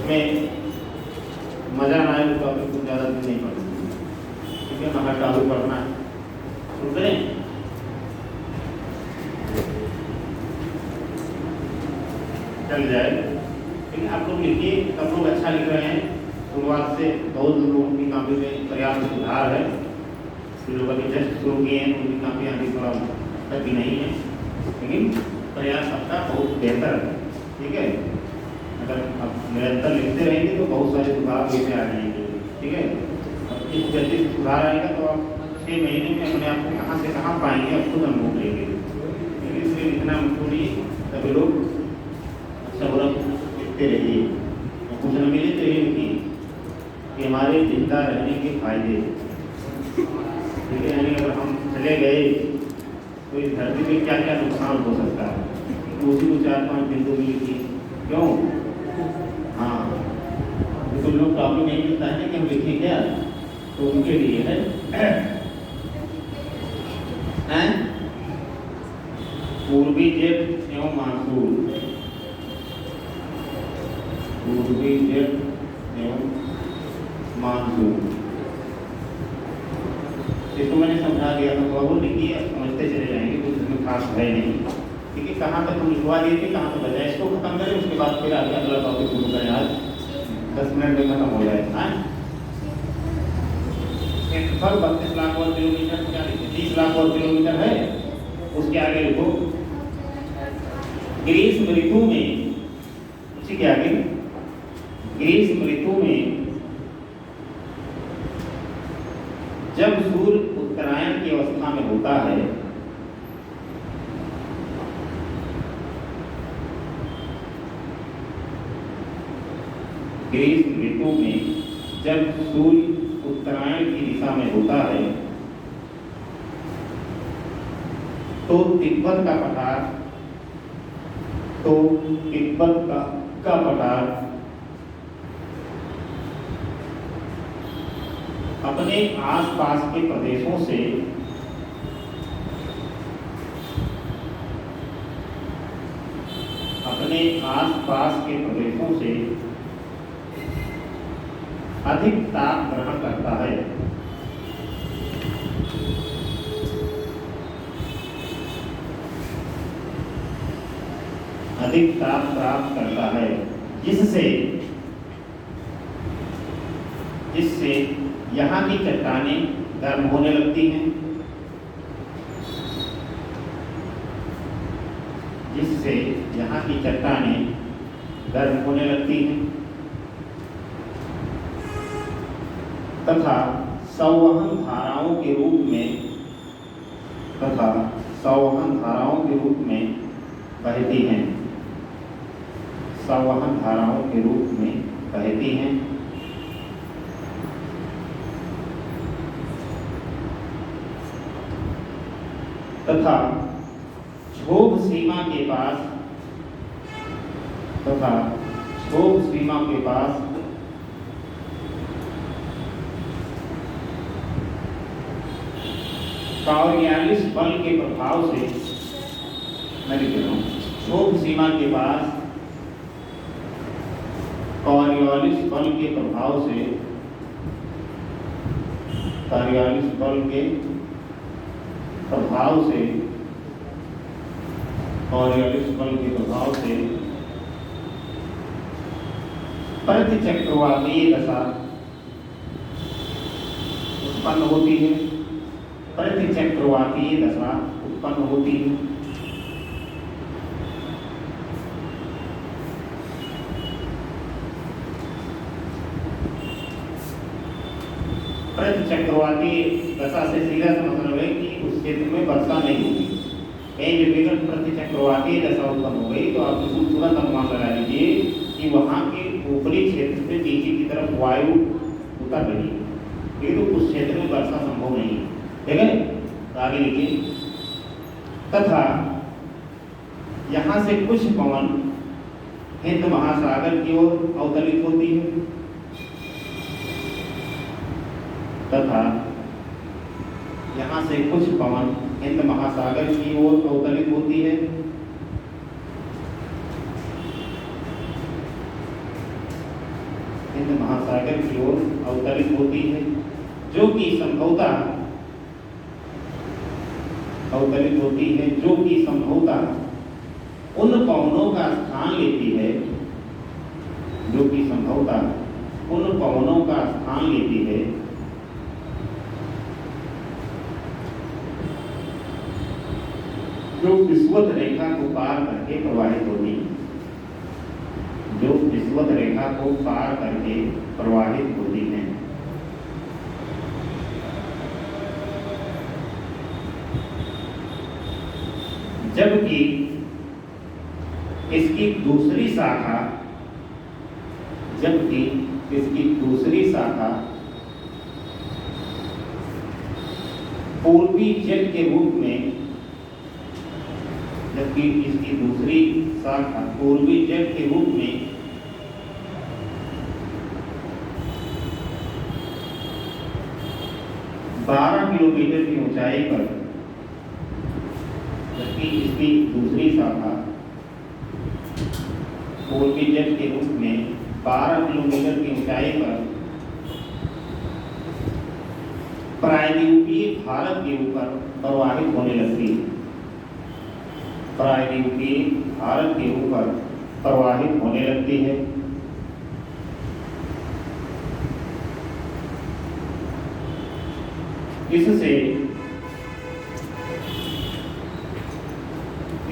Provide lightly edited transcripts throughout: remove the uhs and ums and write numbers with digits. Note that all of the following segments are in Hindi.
इसमें मज़ा ना आए तो टॉपिक को ज़्यादा दिन नहीं पढ़ना, ठीक है ना, हर टॉपिक पढ़ना है। सुन रहे चल जाए, लेकिन आप लोग लिखिए, सब लोग अच्छा लिख रहे हैं शुरुआत से, बहुत लोगों की काफ़ी में पर्याप्त सुधार है। लोग अभी जस्ट शुरू किए हैं, उनकी काफ़ी आगे थोड़ा तक भी नहीं है, लेकिन प्रयास आपका बहुत बेहतर है, ठीक है। अगर आप निरंतर लिखते रहेंगे तो बहुत सारे सुधार लेते आ जाएंगे, ठीक है। अब इस जल्दी से सुधार आएगा तो आप 6 महीने में अपने आप को कहाँ से कहाँ पाएंगे, आप खुद अनुभव लेंगे। लेकिन इसलिए लिखना मत छोड़िए, सभी लोग अच्छा बुरा लिखते रहिए, कुछ न मिले तो ये लिखिए कि हमारे जिंदा रहने के फायदे, ठीक है। यानी अगर हम चले गए तो इस धरती में क्या क्या नुकसान हो सकता है, तो उसी को 4-5 बिंदु में लिखिए। क्यों? हाँ, तो कुछ लोग टॉपिक नहीं मिलता है कि हम लिखें क्या, तो उनके लिए है पूर्वी जेट एवं मानसून, पूर्वी जेट एवं मानसून, इसको मैंने समझा दिया था, बहुत लिखिए, आप समझते चले जाएंगे, कुछ इसमें खास है नहीं, ठीक है। कहाँ तक हम लिखवा दिए थे, कहाँ तक बजाय, इसको खत्म करें, उसके बाद फिर आगे अगला टॉपिक शुरू करें। आज 10 मिनट में खत्म हो जाए। हाँ, 32 लाख वर्ग किलोमीटर, क्या लिखे, 30 लाख वर्ग किलोमीटर है, उसके आगे लिखो ग्रीष्म ऋतु में, उसी के आगे ग्रीष्म ऋतु में जब सूर्य उत्तरायण की अवस्था में होता है, ग्रीष्म ऋतु में जब सूर्य उत्तरायण की दिशा में होता है, तो तिब्बत का पठार, का पठार अपने आसपास के प्रदेशों से अधिक ताप ग्रहण करता है। अधिक ताप प्राप्त करता है, जिससे यहाँ की चट्टानें गर्म होने लगती हैं, जिससे यहाँ की चट्टानें गर्म होने लगती हैं तथा संवहन धाराओं के रूप में बहती हैं, संवहन धाराओं के रूप में बहती हैं तथा क्षोभ सीमा के पास कॉरियोलिस बल के प्रभाव से, मैं लिख रहा हूँ, क्षोभ सीमा के पास कॉरियोलिस बल के प्रभाव से प्रतिचक्रवातीय दशा उत्पन्न होती है, प्रतिचक्रवातीय दशा उत्पन्न होती है। प्रतिचक्रवातीय दशा से सीधा सा मतलब है कि उस क्षेत्र में वर्षा नहीं होगी। कहीं जगह प्रतिचक्रवातीय दशा उत्पन्न हो गई तो आप तुरंत अनुमान लगा लीजिए कि वहाँ के ऊपरी क्षेत्र से नीचे की तरफ वायु उतर रही है, लेकिन तो उस क्षेत्र में वर्षा संभव नहीं है, ठीक है। तो आगे लिखिए, तथा यहाँ से कुछ पवन हिंद महासागर की ओर अवतरित होती है, तथा यहाँ से कुछ पवन हिंद महासागर की ओर अवतरित होती है हिंद महासागर की ओर अवतरित होती है, जो कि संभवतः उन पवनों का स्थान लेती है जो विषुवत रेखा को पार करके प्रवाहित होती हैं। जबकि इसकी दूसरी शाखा पूर्वी जेट के रूप में 12 किलोमीटर की ऊंचाई पर, जबकि इसकी दूसरी शाखा पूर्वी जेट के रूप में 12 किलोमीटर की ऊंचाई पर प्रायद्वीपीय भारत के ऊपर प्रवाहित होने लगती है।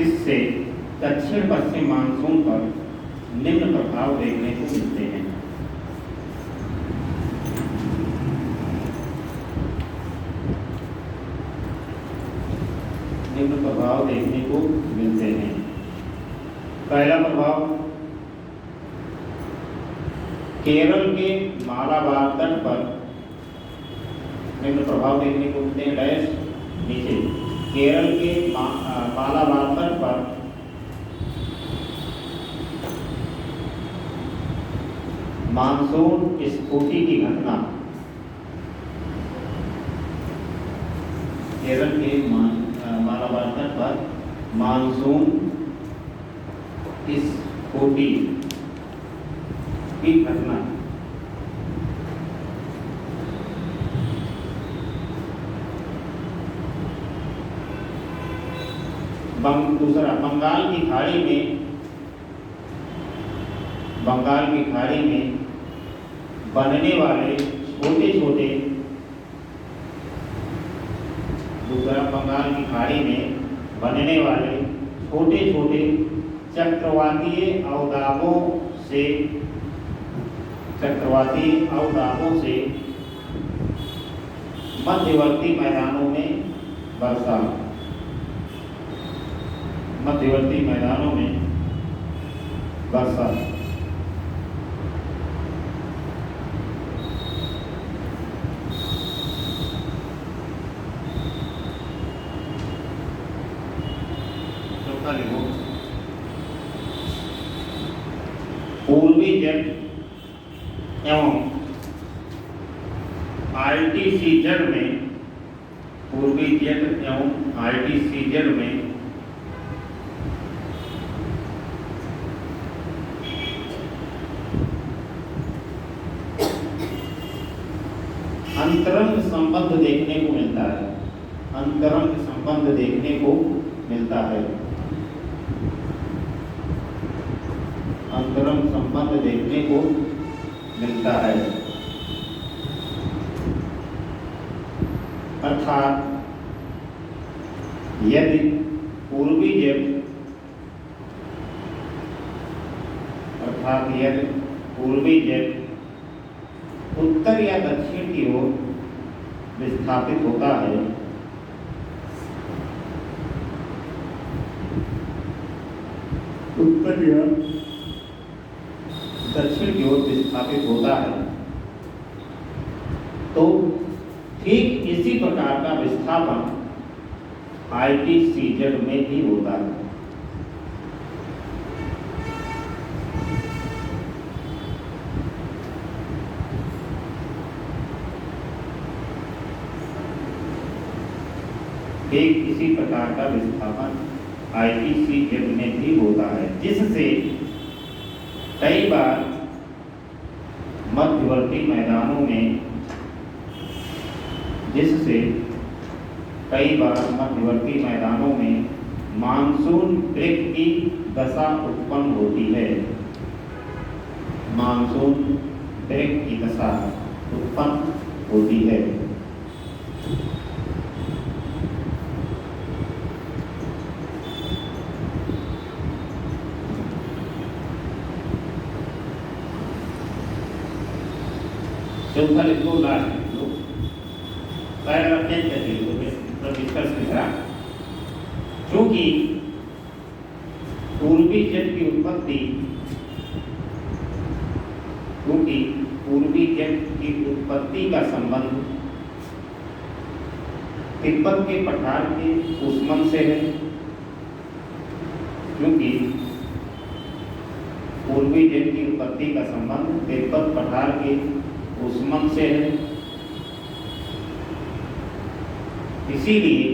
इससे दक्षिण पश्चिम मानसून पर निम्न प्रभाव देखने को मिलते हैं। पहला प्रभाव, केरल के मालाबार तट पर निम्न प्रभाव देखने को मिलते हैं। डैश नीचे केरल के मालाबार तट पर मानसून स्फूर्ति की घटना। केरल के मालाबार तट पर मानसून स्फूर्ति की घटना। दूसरा, बंगाल की खाड़ी में बनने वाले छोटे-छोटे चक्रवातीय अवदाबों से मध्यवर्ती मैदानों में वर्षा। पूर्वी जेट एवं आरटीसी जेट में अंतरंग संबंध देखने को मिलता है। अर्थात यदि पूर्वी जेट उत्तर या दक्षिण की ओर विस्थापित होता है, तो ठीक इसी प्रकार का विस्थापन आईटीसीजेड में भी होता है। ठीक इसी प्रकार का विस्थापन आईटीसीजेड में भी होता है, जिससे कई बार मध्यवर्ती मैदानों में, जिससे कई बार मध्यवर्ती मैदानों में मानसून ब्रेक की दशा उत्पन्न होती है। मानसून ब्रेक की दशा उत्पन्न होती है। चौथा लिखो, लास्ट लिखो, पैराग्राफ चेंज करके लिखोगे, मतलब डिस्कस लिखा। क्योंकि पूर्वी जेट की उत्पत्ति, क्योंकि पूर्वी जेट की उत्पत्ति का संबंध तिब्बत के पठार के उष्मन से है। क्योंकि पूर्वी जेट की उत्पत्ति का संबंध तिब्बत पठार के उष्मन से है। इसीलिए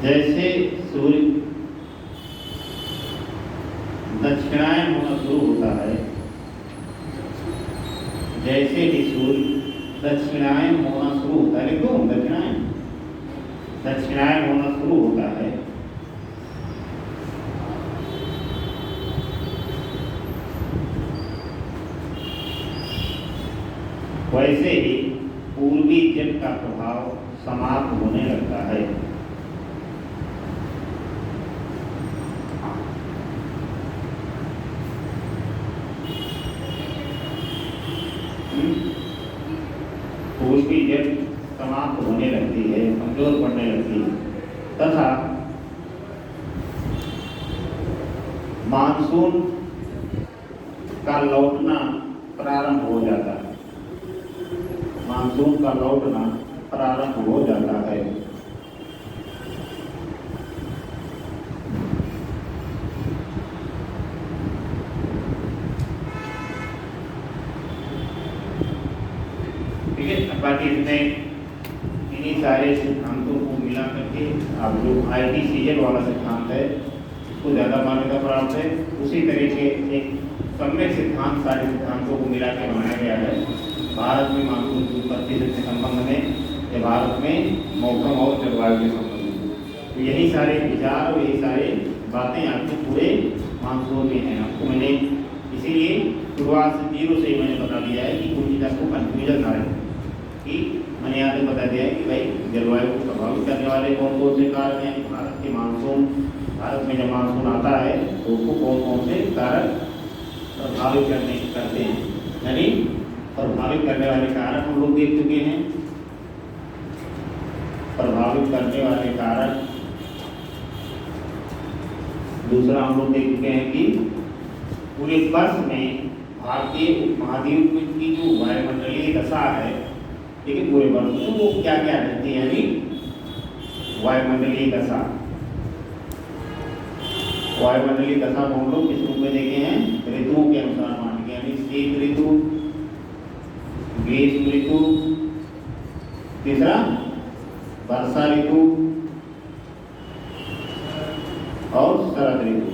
जैसे सूर्य दक्षिणायन होना शुरू होता है, जैसे ही सूर्य दक्षिणायन होना शुरू होता है, लिखो दक्षिणायन होना शुरू होता है, वैसे ही पूर्वी जेट का प्रभाव समाप्त होने लगता है। पूर्वी जेट समाप्त होने लगती है, कमजोर पड़ने लगती है, तथा मानसून का लौटना प्रारंभ हो जाता है। मानसून का लौटना प्रारंभ हो जाता है। ठीक है, बाकी इसमें इन्हीं सारे सिद्धांतों को मिला करके आप जो ITCL वाला सिद्धांत है उसको ज़्यादा मान्यता प्राप्त है। उसी तरीके एक सम्यक सिद्धांत सारे सिद्धांतों को मिला के बनाया गया है। भारत में मानसून की उत्पत्ति के संबंध में या भारत में मौसम और जलवायु के संबंध में, तो यही सारे विचार और यही सारे बातें आपको पूरे मानसून में हैं। आपको मैंने इसीलिए शुरुआत से 0 से ही मैंने बता दिया है कि कोई चीज़ आपको कन्फ्यूजन ना रहे, कि मैंने यहाँ पे बता दिया है कि भाई जलवायु को प्रभावित करने वाले कौन कौन से कारक हैं। भारत के मानसून, भारत में जब मानसून आता है तो उसको कौन कौन से कारक प्रभावित करते हैं, यानी प्रभावित करने वाले कारक हम लोग देख चुके हैं। प्रभावित करने वाले कारक दूसरा हम लोग देख चुके हैं कि पूरे वर्ष में भारतीय उपमहाद्वीप की जो वायुमंडलीय दशा है, लेकिन पूरे वर्ष में वो क्या क्या रहती है, यानी वायुमंडलीय दशा। वायुमंडलीय दशा को हम लोग किस रूप में देखे हैं, ऋतुओं के अनुसार मान के, यानी शीत ऋतु, ग्रीष्म ऋतु, तीसरा वर्षा ऋतु और शरद ऋतु।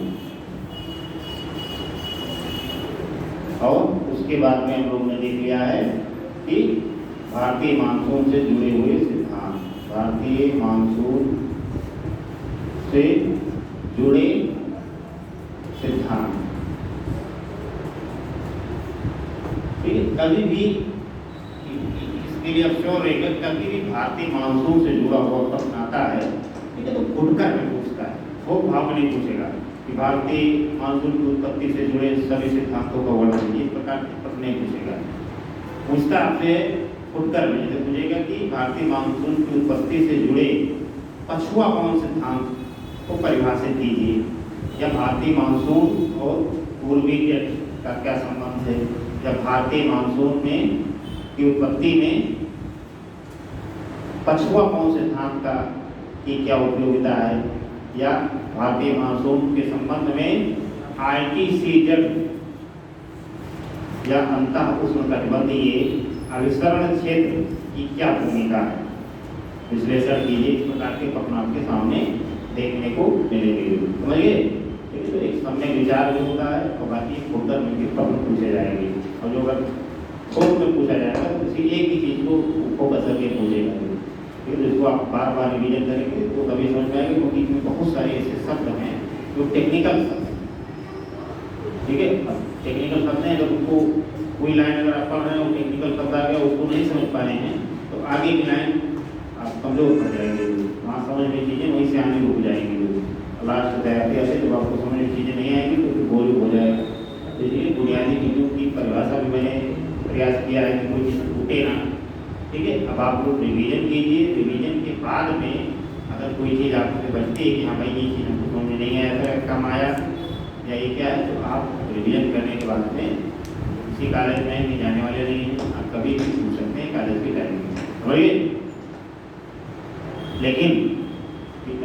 और उसके बाद में हम लोग ने देख लिया है कि भारतीय मानसून से जुड़े हुए सिद्धांत, भारतीय मानसून से जुड़े सिद्धांत। कभी भी इसके लिए अवश्योर रहेगा, कभी भी भारतीय मानसून से जुड़ा हुआ प्रश्न आता है, ठीक है, तो खुदकर में पूछता है, वो भाव नहीं पूछेगा कि भारतीय मानसून की उत्पत्ति से जुड़े सभी सिद्धांतों का वर्णन कीजिए, इस प्रकार के प्रश्न नहीं पूछेगा। पूछता आपसे खुदकर में जैसे पूछेगा कि भारतीय मानसून की उत्पत्ति से जुड़े पछुआ पवन सिद्धांत को परिभाषित कीजिए, या भारतीय मानसून और पूर्वी जेट का क्या संबंध है, या भारतीय मानसून में की उत्पत्ति में पछुआ पवन सिद्धांत का की क्या उपयोगिता है, या भारतीय मानसून के संबंध में ITCL या अंतः उष्णकटिबंधीय अभिसरण क्षेत्र की क्या भूमिका है, विश्लेषण कीजिए। इस प्रकार के प्रश्न आपके सामने देखने को मिलेंगे, समझिए। तो एक सब में विचार भी होता है और बाकी फोल्डर में भी प्रश्न पूछे जाएंगे, और जो अगर फोर्थ में पूछा जाएगा तो किसी एक ही चीज़ को फोकस करके पूछेगा। ठीक है, जिसको आप बार बार रिवीजन करेंगे तो तभी समझ में आएगा, क्योंकि इसमें बहुत सारे ऐसे शब्द हैं जो टेक्निकल शब्द हैं। ठीक है, अब टेक्निकल शब्द हैं, अगर उनको कोई लाइन अगर आप पढ़ रहे हैं वो टेक्निकल शब्द आ गया, उसको नहीं समझ पा रहे हैं तो आगे की लाइन आप कमजोर पड़ जाएंगे, वहाँ समझ में चीज़ें वहीं से आने रुक जाएंगी। लास्ट तैयारी ऐसे जब आपको समझ में चीज़ें नहीं आएंगी तो बोर हो जाएगा। तो इसलिए बुनियादी चीज़ों की परिभाषा भी मैंने प्रयास किया है कि कोई चीज़ टूटे ना। ठीक है, अब आप लोग रिवीजन कीजिए, रिवीजन के बाद में अगर कोई चीज़ आपसे बचती है कि हाँ भाई ये चीज़ हमको समझ में नहीं आया था, कम आया या ये क्या है, तो आप रिवीजन करने के बाद में किसी कॉलेज में नहीं जाने वाले नहीं हैं, आप कभी भी पूछ सकते हैं कॉलेज के टाइम में, समझिए। लेकिन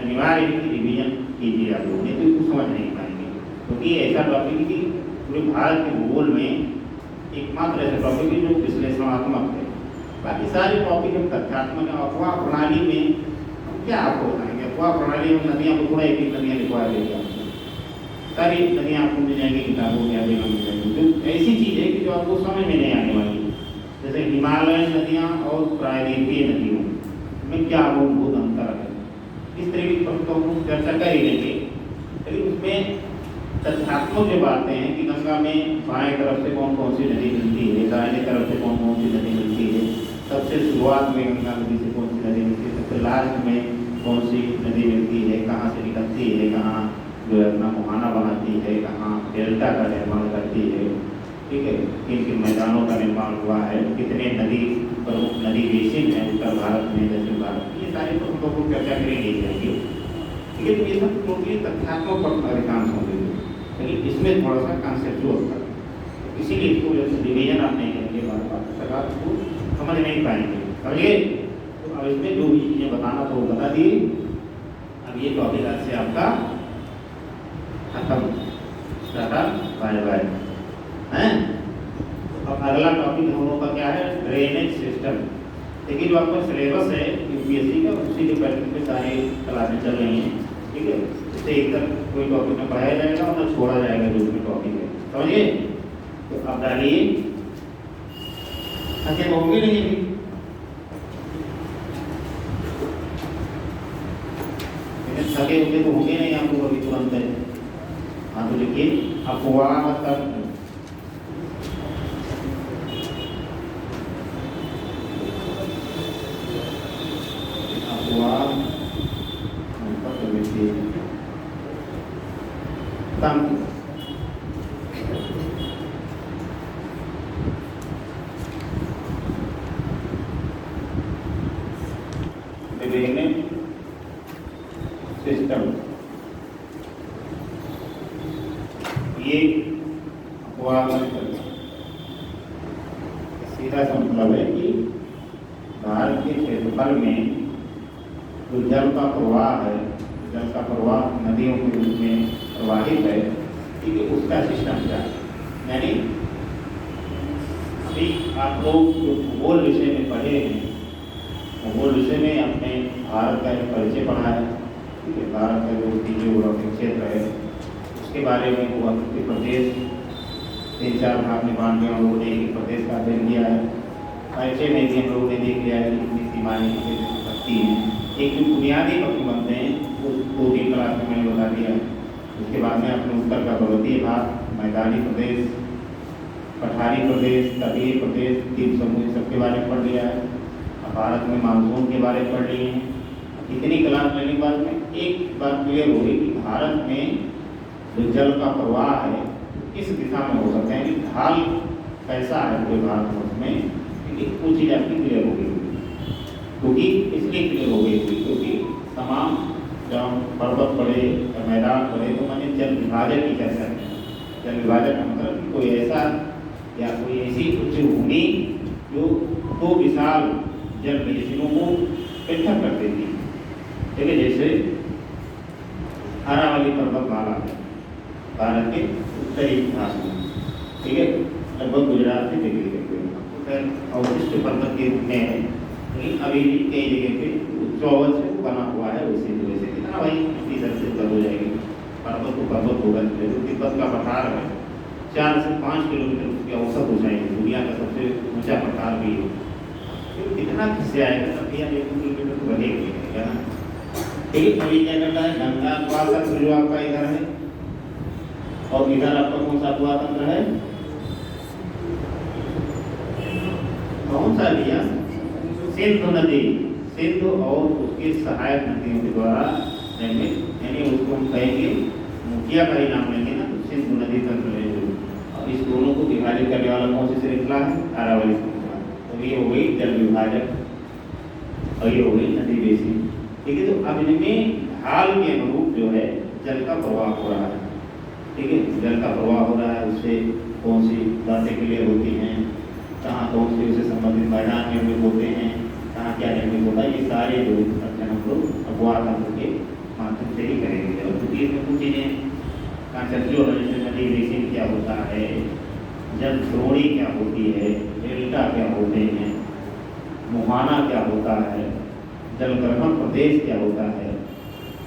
अनिवार्य है कि रिवीजन कीजिए आप लोग, नहीं तो इसको समझ नहीं पाएंगे, क्योंकि ऐसा टॉपिक है कि पूरे भारत के भूगोल में एकमात्र ऐसा टॉपिक है जो विश्लेषणात्मक है। बाकी सारे टॉपिक हम तथ्यात्मक है। अफवाह प्रणाली में हम क्या आपको बताएंगे, अफवाह प्रणाली में नदियाँ को थोड़ा एक एक नदियाँ लिखवा देंगे, आपको सारी नदियाँ आपको मिल जाएंगी किताबों में, आगे मिल जाएंगी। तो ऐसी चीज़ है कि जो आपको समझ में नहीं आने वाली, जैसे हिमालयन नदियाँ और प्रायद्वीपीय नदियों में क्या मूलभूत अंतर है, इस तरह की तो हम चर्चा कर ही लेंगे। लेकिन उसमें तथ्यात्मक जो बातें हैं कि गंगा में बाएं तरफ से कौन कौन सी नदी मिलती है, दाहिने तरफ से कौन कौन सी नदी मिलती है, सबसे शुरुआत में गंगा नदी से कौन सी नदी मिलती है, सबसे लास्ट में कौन सी नदी मिलती है, कहाँ से निकलती है, कहाँ जो है अपना मुहाना बनाती है, कहाँ डेल्टा का निर्माण करती है। ठीक है, किन किन मैदानों का निर्माण हुआ है, कितने नदी प्रमुख नदी बेसिन है उत्तर भारत में, दक्षिण भारत में, ये सारे प्रमुखों को चर्चा करेंगे जाएंगे। ठीक है, तो ये सब टोटली तथ्यात्मक पर अधिकांश होंगे, लेकिन इसमें थोड़ा सा कॉन्सेप्चुअल था, इसीलिए इसको जैसे रिवीजन आप नहीं करेंगे बार बार तक आप इसको समझ नहीं पाएंगे। समझिए, तो अब इसमें जो भी चीज़ें बताना था वो बता दिए। अब ये टॉपिक आज से आपका खत्म, टाटा बाय बाय हैं। अब अगला टॉपिक हम लोगों का क्या है, ड्रेनेज सिस्टम। देखिए जो आपका सिलेबस है यूपीएससी का, उसी के पैटर्न पे सारी क्लासें चल रही हैं। ठीक है, इससे एक तक कोई टॉपिक में पढ़ाया जाएगा और न छोड़ा जाएगा जो उसमें टॉपिक है, समझिए। तो आप डालिए, थके होंगे नहीं अभी, थके होंगे तो होंगे नहीं आप लोग अभी तुरंत है। हाँ तो लिखिए, अफवाह तक सिस्टम, ये अफवाह सीधा सा मतलब है कि भारत के क्षेत्रफल में जो जल का प्रवाह है, जल का प्रवाह नदियों के रूप में प्रवाहित है, ठीक है, उसका सिस्टम क्या है। यानी अभी आप लोग जो भूगोल विषय में पढ़े हैं, भूगोल विषय में आपने भारत का एक परिचय पढ़ा है। ठीक है, भारत का जो जियोग्राफिक क्षेत्र है उसके बारे में हुआ कि प्रदेश 3-4 भाग में बांट के हम लोगों ने एक प्रदेश का अध्ययन किया है। परिचय में भी हम लोगों ने देख लिया है कि कितनी सीमाएँ सकती हैं। एक जो बुनियादी तत्व बनते हैं वो 2-3 क्लास में मैंने बता दिया है। उसके बाद में अपने उत्तर का पर्वतीय भाग, मैदानी प्रदेश, पठारी प्रदेश, तटीय प्रदेश, द्वीप समूह, सबके बारे में पढ़ लिया है। अब भारत में मानसून के बारे में पढ़ लिए हैं। इतनी क्लास लेने के बाद में एक बात क्लियर हो गई कि भारत में जो जल का प्रवाह है किस दिशा में हो सकता है, ढाल कैसा है पूरे भारतवर्ष में, कुछ चीज़ आपकी क्लियर हो गई। क्योंकि इसलिए क्लियर हो गई थी क्योंकि तमाम जब पर्वत पड़े या मैदान पड़े तो मैंने जल विभाजन की चर्चा की। जल विभाजन का मतलब कोई ऐसा या कोई ऐसी उच्च भूमि जो 2 विशाल जल बेसिनों को इकट्ठा कर देती है। ठीक है, जैसे अरावली पर्वतमाला है भारत के उत्तरी भाग में, ठीक है, लगभग गुजरात से दिल्ली तक अवशिष्ट पर्वत के रूप में है, लेकिन अभी भी कई जगह पे चौवल से बना हुआ है। वैसे कितना भाई 30 से हो जाएगी। पर्वत को पर्वत होगा, जो तिब्बत का पठार है 4 से 5 किलोमीटर उसकी औसत ऊंचाई है, दुनिया का सबसे ऊंचा पठार भी है। तो कितना किससे आएगा, तब भैया 1 किलोमीटर तो बढ़ेगा ना। ठीक है, अभी क्या करता है, गंगा द्वार जो आपका इधर है, और इधर आपका कौन सा द्वार तंत्र है, कौन सा भैया, सिंधु नदी, सिंधु और उसके सहायक नदियों के द्वारा निर्मित, यानी उसको हम कहेंगे मुखिया का ही नाम लेंगे ना, तो सिंधु नदी तंत्र है जो। और इस दोनों को विभाजित करने वाला कौन सी श्रृंखला है, अरावली श्रृंखला। तो ये हो गई जल विभाजक और ये हो गई नदी बेसिन। ठीक है, तो अब इनमें ढाल के अनुरूप जो है जल का प्रवाह हो रहा है। ठीक है, जल का प्रवाह हो रहा है, उससे कौन सी बातें क्लियर होती हैं, कहाँ कौन से उससे संबंधित मैदान निर्मित होते हैं, कहाँ क्या निर्मित होता है, ये सारे जो अध्ययन हम लोग अपवाह तंत्र के माध्यम से ही करेंगे। और क्योंकि इसमें कुछ चीज़ें कंसेप्चुअल हो, जैसे नदी बेसिन क्या होता है, जल श्रोणी क्या होती है, डेल्टा क्या होते हैं, मुहाना क्या होता है, जलग्रहण प्रदेश क्या होता है,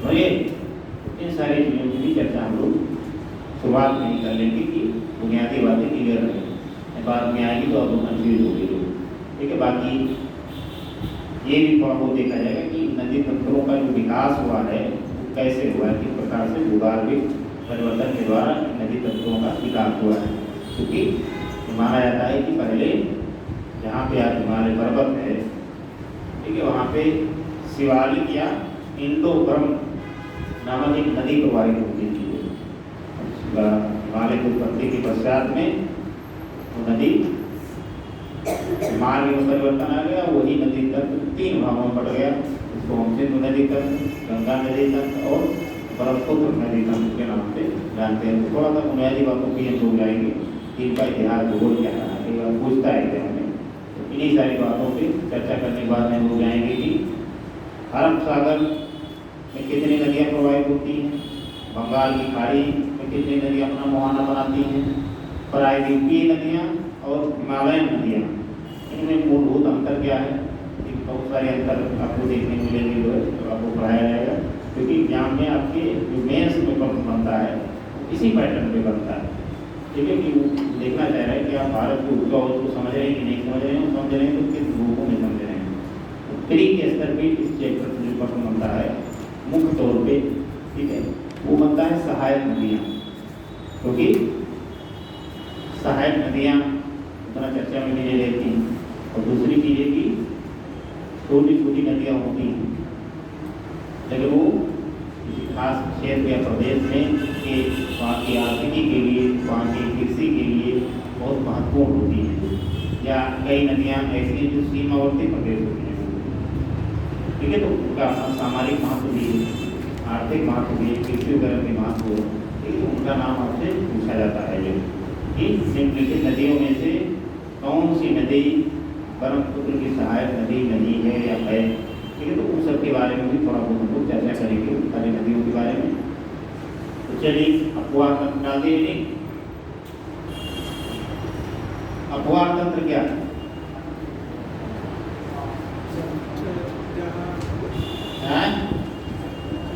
तो ये इन सारी चीज़ों की भी चर्चा हम लोग शुरुआत में ही कर लेंगे कि बुनियादी बातें क्लियर रहें, बाद में आएगी तो अब कंफ्यूज होगी लोग। ठीक है, बाकी ये भी थोड़ा बहुत देखा जाएगा कि नदी तंत्रों का जो विकास हुआ है वो कैसे हुआ है, किस प्रकार से भूगर्भिक परिवर्तन के द्वारा नदी तंत्रों का विकास हुआ है। क्योंकि माना जाता है कि पहले जहाँ पे आज हिमालय पर्वत है, ठीक है, वहाँ पे शिवालिक या इंडो ब्रह्म नामक एक नदी प्रवाहित होती थी। हिमालय की उत्पत्ति के पश्चात में वो नदी मार्ग में परिवर्तन आ गया, वही नदी तंत्र 3 भागों में बढ़ गया। इसको हम सिंधु नदी तंत्र, गंगा नदी तंत्र और ब्रह्मपुत्र नदी तंत्र के नाम से जानते हैं। तो थोड़ा सा बुनियादी बातों की हम लोग जाएंगे, इनका इतिहास भूगोल क्या रहा है, कई बार पूछता है एग्जाम में। तो इन्हीं सारी बातों पर चर्चा करने के बाद हम लोग जाएंगे कि अरब सागर में कितनी नदियाँ प्रवाहित होती हैं, बंगाल की खाड़ी में कितनी नदियाँ अपना मुहाना बनाती हैं, प्रायद्वीपीय नदियाँ और हिमालयन नदियाँ, इनमें मूलभूत अंतर क्या है। बहुत सारे अंतर आपको देखने को मिलेंगे, जो है तो आपको पढ़ाया जाएगा। क्योंकि एग्जाम में आपके जो मेंस में प्रश्न बनता है इसी पैटर्न पे बनता है। ठीक है, कि वो देखना चाह रहा है कि आप भारत की ऊर्जा उसको समझ रहे हैं कि नहीं समझ रहे हैं, समझ रहे हैं तो किस रूपों में समझ रहे हैं। तो प्री के स्तर पर इस चैप्टर से जो प्रश्न बनता है मुख्य तौर पर, ठीक है, वो बनता है सहायक नदियाँ। क्योंकि सहायक नदियाँ उतना चर्चा में नहीं रहती हैं, और दूसरी चीज़ है कि छोटी छोटी नदियाँ होती हैं, लेकिन वो किसी खास क्षेत्र या प्रदेश में के वहाँ की आर्थिकी के लिए, वहाँ की कृषि के लिए बहुत महत्वपूर्ण होती हैं। या कई नदियाँ ऐसी हैं जो सीमावर्ती प्रदेश होती हैं। ठीक है, तो उनका अपना सामाजिक महत्व भी है, आर्थिक महत्व भी है, कृषि वगैरह के महत्व हो, ठीक है, उनका नाम आपसे पूछा जाता है। जो कि निम्नलिखित नदियों में से कौन सी नदी ब्रह्मपुत्र की सहायक नदी नहीं है या है। ठीक है, तो उन सब के बारे में भी थोड़ा बहुत हम लोग चर्चा करेंगे, सारी नदियों के बारे में। तो चलिए अपवाह तंत्र डाल दिए। अपवाह तंत्र क्या है?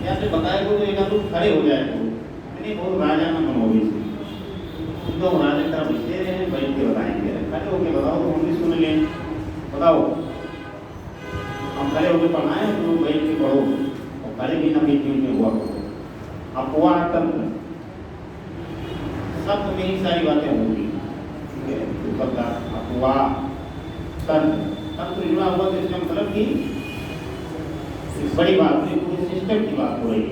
यहाँ से बताए तो एक लोग खड़े हो जाए तो बहुत राजा ना मनोगे तो राजा तरफ पूछते रहे, बैठ के बताएंगे, खड़े होके बताओ तो हम भी सुन लें। बताओ, हम खड़े होके पढ़ाएं तो बैठ के पढ़ो, और खड़े भी ना बीच में हुआ करो। अपवाह तंत्र शब्द में ही सारी बातें होंगी। ठीक है, ऊपर का अपवाह तंत्र जुड़ा हुआ, तो इसका मतलब कि बड़ी बात नहीं, पूरे सिस्टम की बात हो रही है।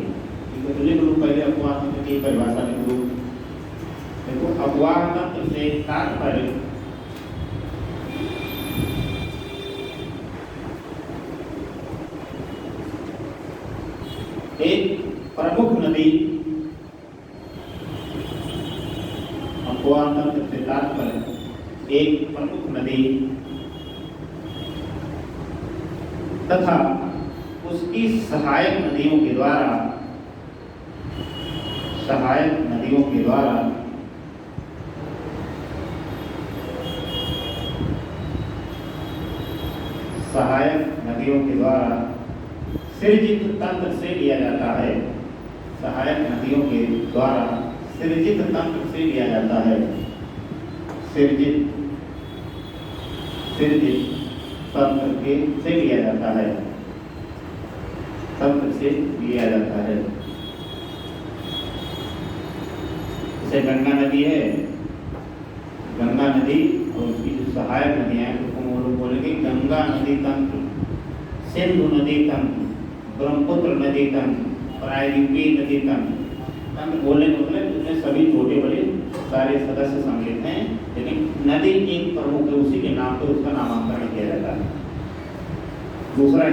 ठीक है, तो लिख लो पहले अपवाह तंत्र की परिभाषा लिख लो। देखो, अपवाह तंत्र से तात्पर्य एक प्रमुख नदी, अपवाह तंत्र से तात्पर्य एक प्रमुख नदी तथा उसकी सहायक नदियों के द्वारा सृजित तंत्र से लिया जाता है। सहायक नदियों के द्वारा सृजित तंत्र से लिया जाता है। सृजित तंत्र से लिया जाता है, तंत्र से लिया जाता है। जैसे गंगा नदी है, गंगा नदी और उसकी जो सहायक नदियाँ हैं उसको हम लोग बोलेंगे गंगा नदी तंत्र, सिंधु नदी तंत्र, ब्रह्मपुत्र नदी तंत्र, प्रायद्वीपीय नदी तंत्र बोलने का मतलब उसमें सभी छोटे बड़े सारे सदस्य सम्मिलित हैं, लेकिन नदी एक प्रमुख है, उसी के नाम पर उसका नामांकरण किया जाता है। दूसरा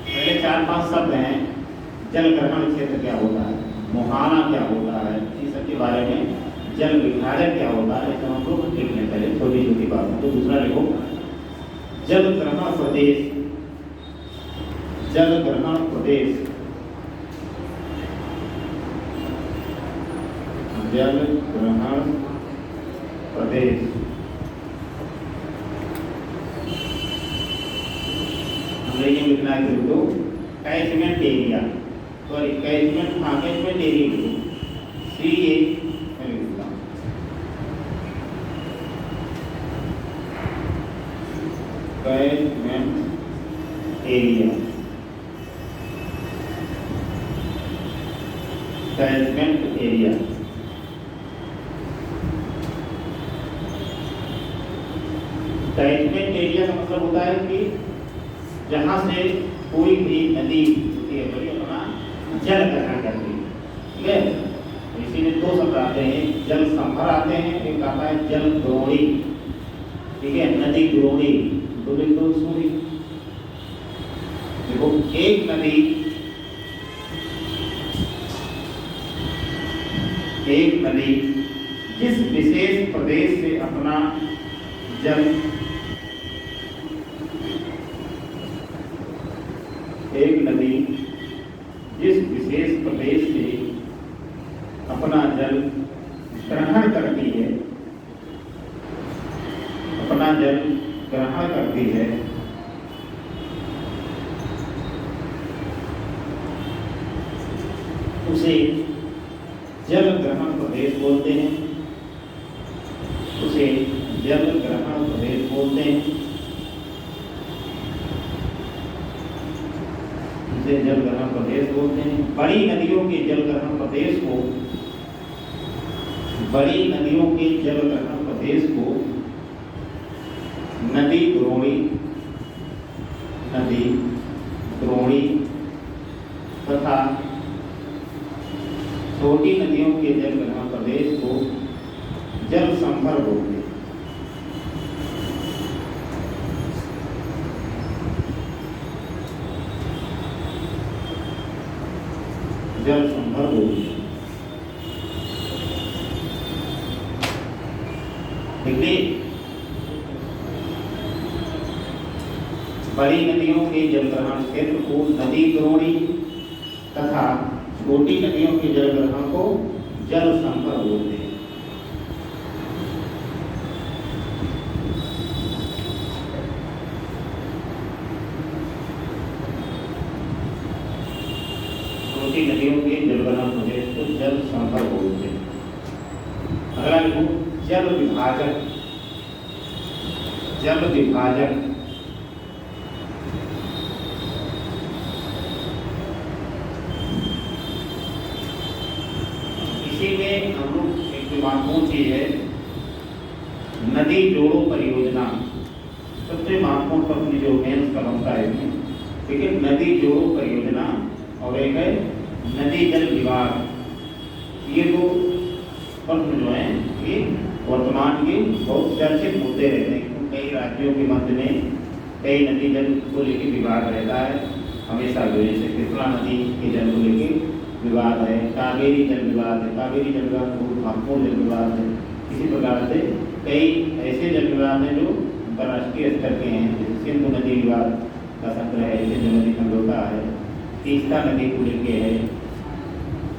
पहले 4-5 शब्द हैं। जल ग्रहण क्षेत्र क्या होता है, मुहाना क्या होता है, इन सब के बारे में, जल विभाजन क्या होता है, तो हम लोग लिख लें पहले छोटी छोटी बातों। तो दूसरा लिखो जल ग्रहण प्रदेश, जल ग्रहण प्रदेश, जल ग्रहण प्रदेश। हमने ये लिखना है तो कैचमेंट एरिया, सॉरी कैचमेंट, हाँ catchment area CA catchment area, catchment area. Catchment area का मतलब होता है कि जहाँ से कोई भी नदी अपना जल ग्रहण करती है, ठीक है। इसीलिए 2 शब्द आते हैं, जल संभर आते हैं, एक आता है जल द्रोणी, ठीक है, नदी द्रोणी, दो सूरी। देखो एक नदी जिस विशेष प्रदेश से अपना जल, एक नदी जिस विशेष प्रदेश से अपना जल ग्रहण करती है, अपना जल ग्रहण करती है, उसे जल ग्रहण प्रदेश बोलते हैं, उसे जल ग्रहण प्रदेश बोलते हैं, उसे जल ग्रहण प्रदेश बोलते हैं। बड़ी नदियों के जल ग्रहण प्रदेश को, बड़ी नदियों के जल ग्रहण प्रदेश को नदी द्रोणी, नदी द्रोणी तथा छोटी नदियों के जल ग्रहण प्रदेश को जल संभर बोलते हैं। जल संभर बोलते हैं। देखिए बड़ी नदियों के जल ग्रहण क्षेत्र को नदी द्रोणी तथा छोटी नदियों के जल ग्रहण को जल संभर बोलते हैं। छोटी नदियों के जल ग्रहण प्रदेश को जल संभर बोलते हैं। अगला लिखो जल विभाजन, जल विभाजन। इसी में हम लोग एक महत्वपूर्ण चीज है नदी जोड़ो परियोजना, सबसे महत्वपूर्ण प्रश्न जो मेंस का बनता है, ठीक है, नदी जोड़ो परियोजना और एक है नदी जल विभाग। ये दो प्रश्न जो हैं ये वर्तमान के बहुत चर्चित मुद्दे रहते हैं। कई राज्यों के मध्य में कई नदी जल को लेकर विवाद रहता है हमेशा। जैसे कृष्णा नदी के जल को लेकर विवाद है, कावेरी जल विवाद है, कावेरी जल विवाद बहुत महत्वपूर्ण जल विवाद है। इसी प्रकार से कई ऐसे जल विवाद हैं जो अंतर्राष्ट्रीय स्तर के हैं, जैसे सिंधु नदी विवाद का संग्रह है, सिंधु नदी समझौता है, तीस्ता नदी को लेके है।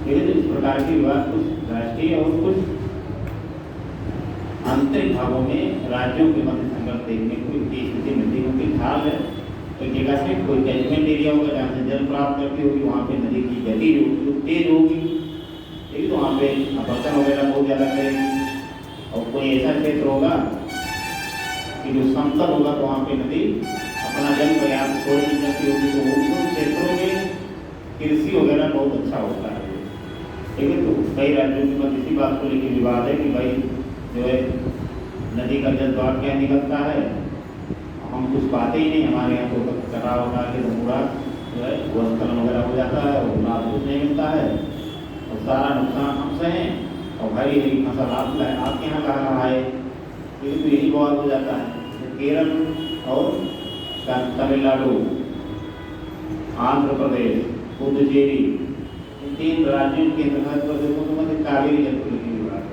लेकिन इस प्रकार के विवाद कुछ राष्ट्रीय और कुछ आंतरिक भागों में राज्यों के मध्य संघर्ष देखने को की स्थिति मिलती है, क्योंकि हाल है एक जगह से कोई कैचमेंट एरिया होगा जहाँ से जल प्राप्त करती होगी, वहाँ पे नदी की गति जो होगी वो तेज होगी, ठीक है। तो वहाँ पे अपरदन वगैरह बहुत ज़्यादा करेगी। और कोई ऐसा क्षेत्र होगा कि जो समतल होगा तो वहाँ पे नदी अपना जल पर्याप्त छोड़ नहीं जाती होगी, तो उन क्षेत्रों में कृषि वगैरह बहुत अच्छा होता है, ठीक है। तो कई राज्यों के पास इसी बात को लेकर विवाद है कि भाई जो है नदी का जल द्वार क्या निकलता है, हम कुछ पाते ही नहीं, हमारे यहाँ तो कटा वटा के तो पूरा जो है भूस्खलन वगैरह हो जाता है और लाभ कुछ नहीं मिलता है और सारा नुकसान हमसे हैं और भाई यही फसल आपके यहाँ कहा रहा है, तो यही बहुत हो जाता है। तो केरल और तमिलनाडु, आंध्र प्रदेश, पुदुचेरी, इन 3 राज्यों के अंतर्गत प्रदेशों को मतलब कावेरी जल को लेकर विवाद,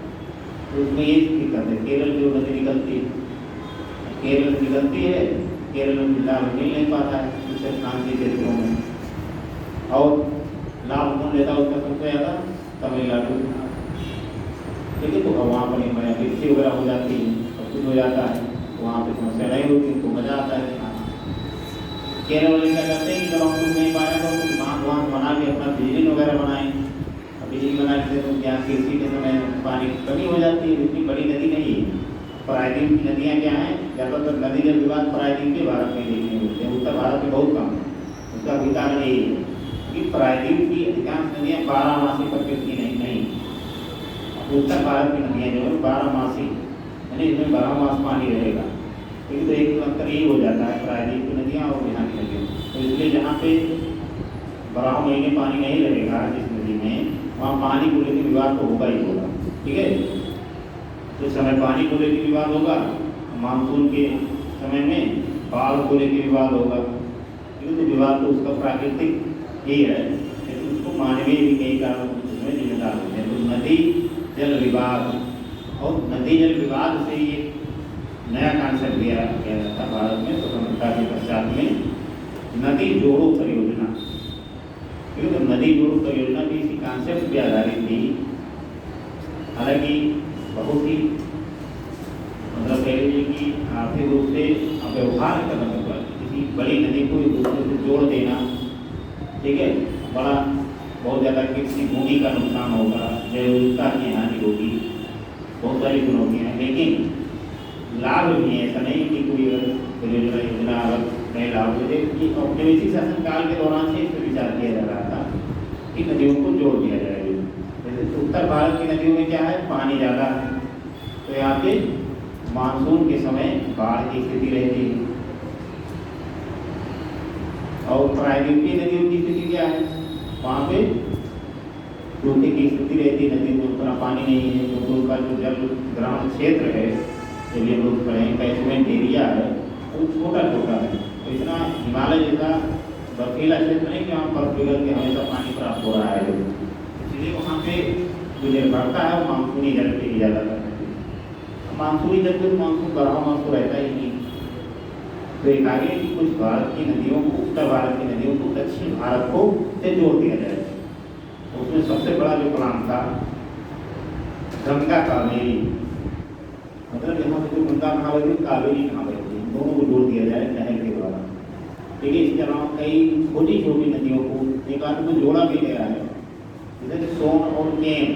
तो उसमें ये दिक्कत है। केरल जो नदी निकलती है, केरल निकलती है, केरल में लाभ मिल नहीं पाता है दूसरे शांति क्षेत्रों में, और लाभ कौन लेता है उसका सबसे ज़्यादा तमिलनाडु, ठीक है। तो वहाँ पर कृषि वगैरह हो जाती है, सब कुछ हो जाता है, तो वहाँ पर समस्या नहीं होती, तो मज़ा आता है। केरल वाले क्या करते हैं कि जब हम कुछ नहीं पाए तो कुछ बांध बना के अपना बिजली वगैरह बनाएं, बिजली बना के तो क्या कृषि के समय पानी की कमी हो जाती है। इतनी बड़ी नदी नहीं है, प्रायद्वीप की नदियाँ क्या हैं, ज़्यादातर नदी जल विवाद प्रायद्वीप के भारत में देखने मिलते हैं, उत्तर भारत में बहुत कम है। उसका भी कारण यही है कि प्रायद्वीप की अधिकांश नदियाँ 12मासी प्रकृति नहीं, उत्तर भारत की नदियाँ जो है 12मासी, यानी इसमें 12 मास पानी रहेगा, ठीक है। तो एक अंतर यही हो जाता है प्रायद्वीप की नदियाँ और यहाँ की नदियाँ। तो इसलिए जहाँ पे 12 महीने पानी नहीं रहेगा जिस नदी में, वहाँ पानी को लेकर विवाद तो होगा ही होगा, ठीक है। तो समय पानी को लेकर विवाद होगा, मानसून के समय में बाढ़ को लेकर विवाद होगा, ठीक है। तो विवाद तो उसका प्राकृतिक ही है, लेकिन उसको मानवीय भी कई कारण उसमें जिम्मेदार होते हैं। तो नदी जल विवाद, और नदी जल विवाद से ये नया कॉन्सेप्ट दिया गया था भारत में स्वतंत्रता के पश्चात में, नदी जोड़ो परियोजना, ठीक है। तो नदी जोड़ो परियोजना भी इसी कॉन्सेप्ट पर आधारित थी। हालांकि बहुत ही मतलब कह लीजिए कि आर्थिक रूप से व्यवहार करना होगा, किसी बड़ी नदी को एक दूसरे से जोड़ देना, ठीक है, बड़ा बहुत ज़्यादा कृषि भूमि का नुकसान होगा, जैविकता की हानि होगी, बहुत सारी चुनौतियाँ हैं। लेकिन लाभ भी है, ऐसा नहीं कि कोई परियोजना योजना अगर नए लाभ हो जाए कि औपनिवेशिक शासनकाल के दौरान से इस पर विचार किया जा रहा था कि नदियों को जोड़ दिया जाएगा। जैसे उत्तर भारत की नदियों में क्या है, पानी ज़्यादा है, तो यहाँ पे मानसून के समय बाढ़ की स्थिति रहती है, और प्रायद्वीपीय नदियों की स्थिति क्या है, वहाँ पे सूखे की स्थिति रहती है, नदी में उतना पानी नहीं है, क्योंकि उनका जो जल ग्राम क्षेत्र है, चलिए हम लोग पढ़ें कैचमेंट एरिया है, वो छोटा छोटा है। तो इतना हिमालय जैसा बर्फीला क्षेत्र नहीं कि वहाँ बर्फ पिघल के हमेशा पानी प्राप्त हो रहा है, इसलिए वहाँ पे जो जल बढ़ता है वो मानसूनी जल पे ही ज़्यादा करते हैं। मानसूनी जल पे मानसून 12 मास तो रहता ही नहीं। तो एक आगे कि कुछ भारत की नदियों को, उत्तर भारत की नदियों को दक्षिण भारत को से जोड़ दिया जाए। तो उसमें सबसे बड़ा जो प्लान था गंगा कावेरी, मतलब यहाँ से जो गंगा कहाँ बहती, कावेरी कहाँ बहती, दोनों को जोड़ दिया जाए नहर के द्वारा, ठीक है। इसके अलावा कई छोटी छोटी नदियों को एक आध को जोड़ा भी गया है, जैसे सोन और केम,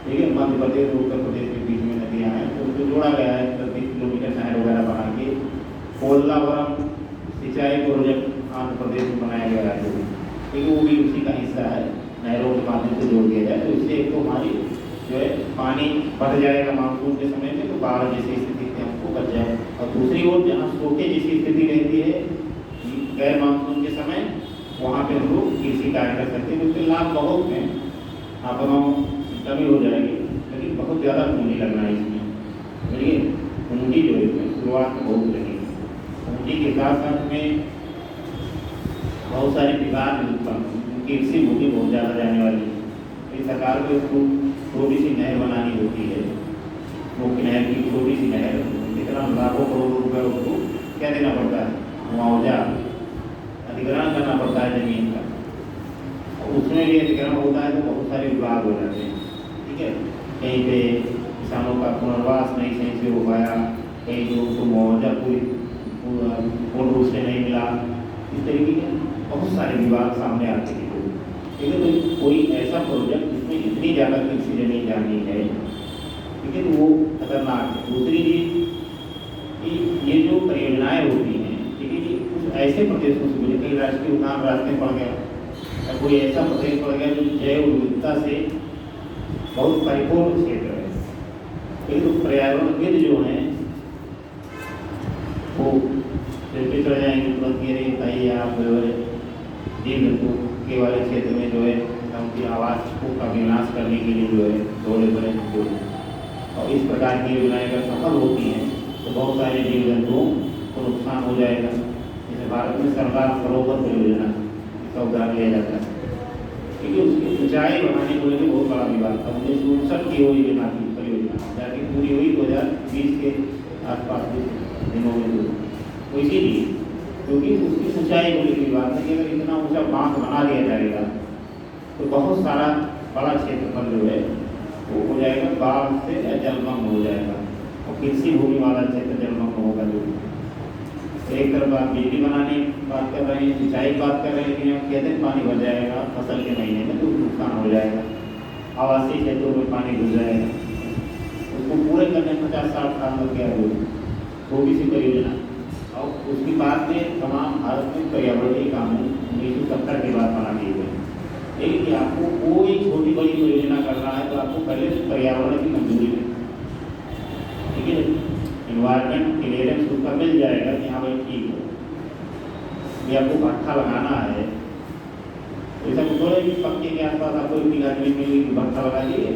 ठीक है, मध्य प्रदेश और उत्तर प्रदेश के बीच में नदियाँ हैं, तो उसको जोड़ा गया है 30 किलोमीटर नहर वगैरह बना के। पोल्लावरम सिंचाई प्रोजेक्ट आंध्र प्रदेश में बनाया गया है, ठीक है, वो भी उसी का हिस्सा है, नहरों के माध्यम से जोड़ दिया जाए। तो इससे एक तो हमारी जो है पानी बढ़ जाएगा मानसून के समय में, तो बाढ़ जैसी स्थिति से हमको बच जाए, और दूसरी ओर जहाँ सूखे जैसी स्थिति रहती है गैर मानसून के समय, वहाँ पे हम लोग कृषि कार्य कर सकते हैं। उसके लाभ बहुत हैं, आपदाओं कमी हो जाएगी, लेकिन बहुत ज़्यादा पूंजी लगना है इसमें, देखिए पूंजी जो है इसमें शुरुआत में बहुत लगेगी। पूंजी के साथ साथ में बहुत सारे विवाद कृषि भूमि बहुत ज़्यादा जाने वाली है। इस सरकार को उसको छोटी सी नहर बनानी होती है, मुख्य नहर की छोटी सी नहर, कितना लाखों करोड़ रुपये उसको क्या देना पड़ता है, मुआवजा अधिग्रहण करना पड़ता है जमीन का, और उसमें भी अधिग्रहण होता है तो बहुत सारे विवाद हो जाते हैं, ठीक है। कहीं पे किसानों का पुनर्वास नहीं सही से हो पाया, कहीं जो उनको मुआवजा पूरी पूर्ण रूप से नहीं मिला, इस तरीके के बहुत सारे विवाद सामने आते हैं। लेकिन तो कोई ऐसा प्रोजेक्ट जिसमें इतनी ज़्यादा कृषि जमीन जानी है, ठीक है, तो वो खतरनाक है। दूसरी चीज़ कि ये जो परियोजनाएँ होती हैं, ठीक है, कि कुछ ऐसे प्रदेशों से मिले, कई राष्ट्रीय उद्यान रास्ते पड़ गया या कोई ऐसा प्रदेश पड़ गया जो जैव विविधता से बहुत परिपूर्ण क्षेत्र है, लेकिन तो पर्यावरणविद जो हैं वो फिर चढ़ जाएंगे तुरंत, ये नहीं बताइए आप जीव जंतु के वाले क्षेत्र में जो है उनकी आवास का विनाश करने के लिए जो है दौड़े पड़े जो, और इस प्रकार की योजनाएं अगर सफल होती हैं तो बहुत सारे जीव जंतुओं को नुकसान हो जाएगा। जैसे भारत में सरदार सरोवर परियोजना इसका उदाहरण लिया जाता है, क्योंकि उसकी सिंचाई बढ़ाने को लेकर बहुत बड़ा विवाद था। 1959 की वो योजना की परियोजना जाके पूरी हुई 2020 के आसपास दिनों में हुई। तो इसीलिए क्योंकि उसकी सिंचाई को लेकर विवाद है कि अगर इतना ऊंचा बांध बना दिया जाएगा तो बहुत सारा बड़ा क्षेत्रफल जो है वो हो जाएगा बाढ़ से या जलमग्न हो जाएगा, और कृषि भूमि वाला क्षेत्र जलमग्न होगा। जो तो एक तरफ आप बिजली बनाने की बात कर रहे हैं, सिंचाई की बात कर रहे हैं, लेकिन हम कहते हैं पानी भर जाएगा फसल के महीने में तो नुकसान हो जाएगा, आवासीय क्षेत्रों में पानी घुस जाएगा। उसको पूरे करने 50-60 साल लग गया वो भी सी परियोजना। और उसकी बात में तमाम भारत में पर्यावरणीय कानून 1970 के बाद बना दिए गए। लेकिन कि आपको कोई छोटी बड़ी परियोजना करना है तो आपको पहले पर्यावरण की मंजूरी है, ठीक है, इन्वायरमेंट क्लियरेंस उसका मिल जाएगा कि हाँ भाई ठीक है। ये आपको भट्ठा लगाना है, ऐसा कुछ थोड़ा कि पक्के के आसपास आपको इतनी गाड़ी मिली भट्ठा लगा दिए।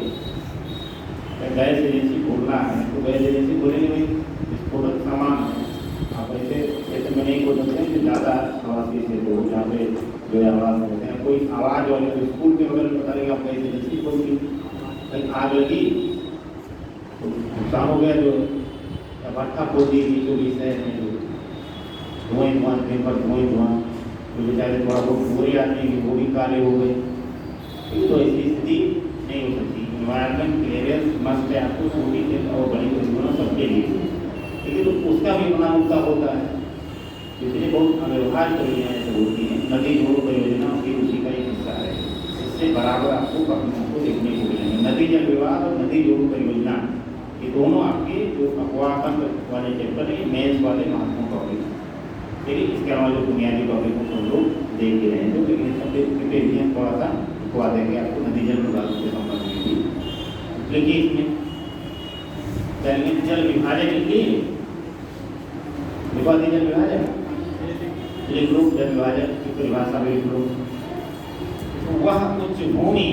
गैस एजेंसी खोलना है तो गैस एजेंसी खोलेंगे भाई विस्फोटक सामान है, आप ऐसे क्षेत्र में नहीं खोल सकते हैं ज़्यादा आवासीय क्षेत्र हो जहाँ पे जो है आवाज़ होते हैं। कोई आवाज़ वाले तो स्कूल के बगल में बता देगा आप गैस एजेंसी खोल दी, कहीं आग लगी तो नुकसान हो गया। जो भट्ठा खोल दी जो भी शहर में जो धुआं दिन पर धुआं तो बेचारे थोड़ा बहुत बुरे आदमी की वो भी काले हो गए। तो ऐसी स्थिति नहीं हो सकती। इन्वायरमेंट क्लियरेंस मस्ट है आपको छोटी से और बड़ी परियोजना सबके लिए, लेकिन तो उसका भी अपना मुद्दा होता है। इसलिए बहुत अव्यवहार परियोजनाएं ऐसे होती हैं। नदी जोड़ परियोजना भी उसी का एक हिस्सा है, इससे बराबर आपको कमियों को देखने को मिलेंगे। नदी जल विवाद और नदी जोड़ परियोजना ये दोनों आपके जो अफवाह वाले चैप्टर है मेन्स वाले महत्वपूर्ण टॉपिक हैं। लेकिन इसके अलावा जो बुनियादी टॉपिक को हम लोग देख ही रहे हैं, जो लेकिन सब थोड़ा सा दिखवा देंगे आपको नदी जल विवाद के संबंध में भी। देखिए इसमें जल विभाजन लिखिए, लिखवा दी जल विभाजन लिख लो, जल विभाजन की परिभाषा में लिख लो। वह उच्च भूमि,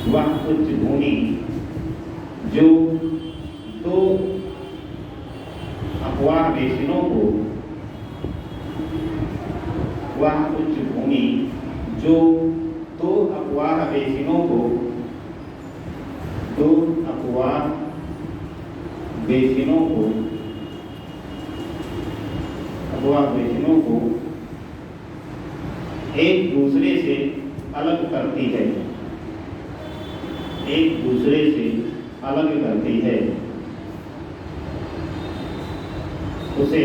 वह उच्च भूमि जो दो अफवाह बेसिनों को, वह उच्च भूमि जो दो अफवाह बेसिनों को, दो अफवाह बेसिनों को, अफवाह बेसिनों को एक दूसरे से अलग करती है, एक दूसरे से अलग करती है, उसे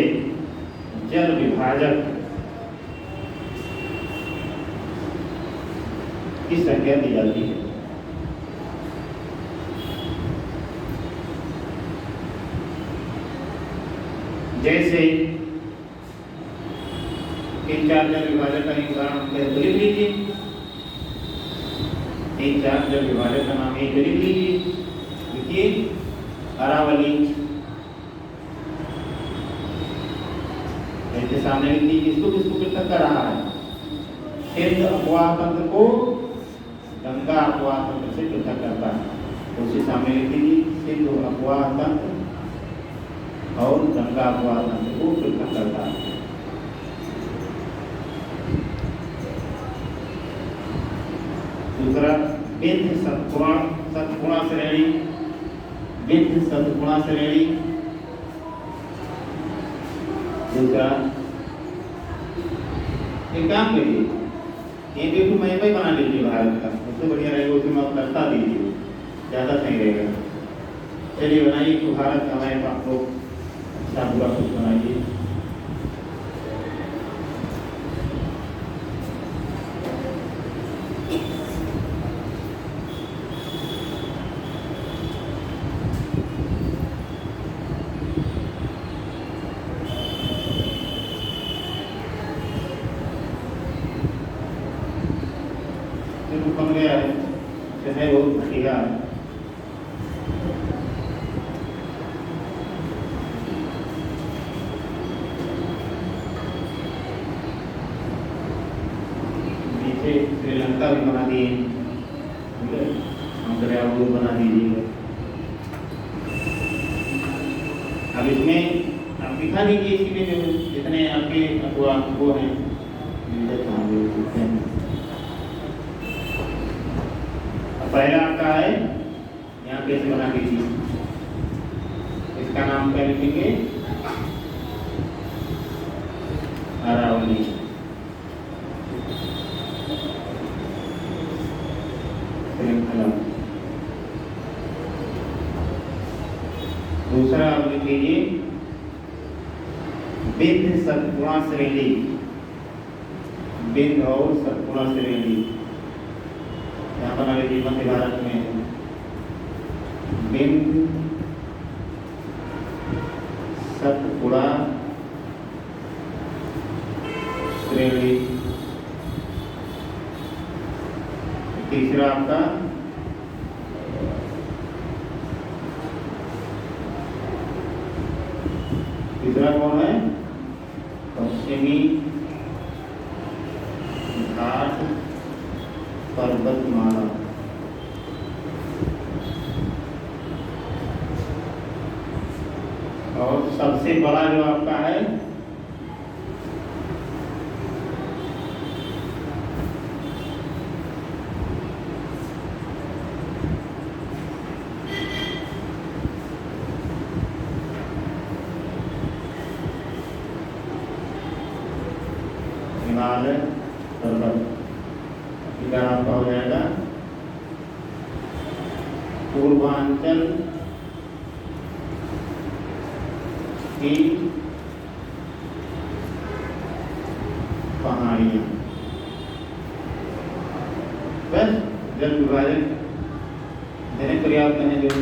जल विभाजक की संज्ञा दी जाती है। जैसे 3-4 जल विभाजक का एक उदाहरण लिख लीजिए, 3-4 जल विभाजक का नाम एक लिख लीजिए। देखिए अरावली, ऐसे सामने लिख लीजिए, इसको किसको पृथक कर रहा है, सिंध अपवाह तंत्र को गंगा अपवाह तंत्र से पृथक करता है। उसी सामने लिख लीजिए, सिंध अपवाह तंत्र और गंगा अपवाह तंत्र को पृथक करता है। दूसरा विंध्य सतपुड़ा श्रेणी, विंध्य सतपुड़ा श्रेणी। दूसरा एक काम करिए, एक एक मैं भी बना लीजिए भारत का, उससे बढ़िया रहेगा, उसमें आप दर्शा दीजिए, ज़्यादा सही रहेगा। चलिए बनाइए तो भारत का हमारे पास लोग अच्छा बुरा कुछ बनाइए। बन गया है बहुत घटिया है। नीचे श्रीलंका भी बना दिए, ठीक है, हम वो बना दीजिए। अब इसमें आप दिखा दीजिए इसमें जो जितने आपके वो हैं पहला आपका है, यहाँ कैसे बना दीजिए, इसका नाम क्या लिखेंगे, अरावली। श्रृंखला। दूसरा आप लिख लीजिए विंध्य सतपुड़ा श्रेणी, विंध्य और सतपुड़ा श्रेणी। यहाँ बना लीजिए मध्य भारत में विंध्य सतपुड़ा श्रेणी। तीसरा आपका तीसरा कौन है, पश्चिमी घाट पर्वतमाला। और सबसे बड़ा जो आपका है हिमालय पर्वत। आपका हो जाएगा पूर्वांचल की पहाड़ियां। बस जल विभाजन देने पर्याप्त है जो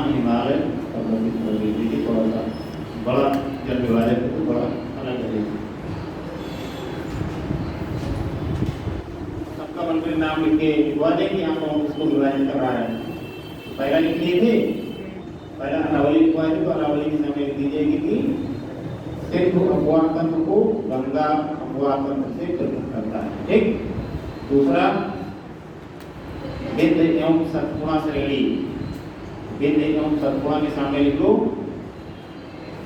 हिमालय पर्वत थोड़ा सा बड़ा जल विभाजन तो बड़ा अलग है। सबका मंत्री नाम लिख के लिखवा देंगे, यहाँ पर उसको विभाजन कर रहा है। पहला लिख लिए थे, पहला अरावली लिखवाए थे, तो अरावली के समय लिख दीजिए कि सिर्फ अफवाह तंत्र को गंगा अफवाह तंत्र से पृथक करता है, ठीक। दूसरा विंध्य एवं सतपुड़ा श्रेणी, विंध्य एवं सतपुड़ा के सामने लिख लो।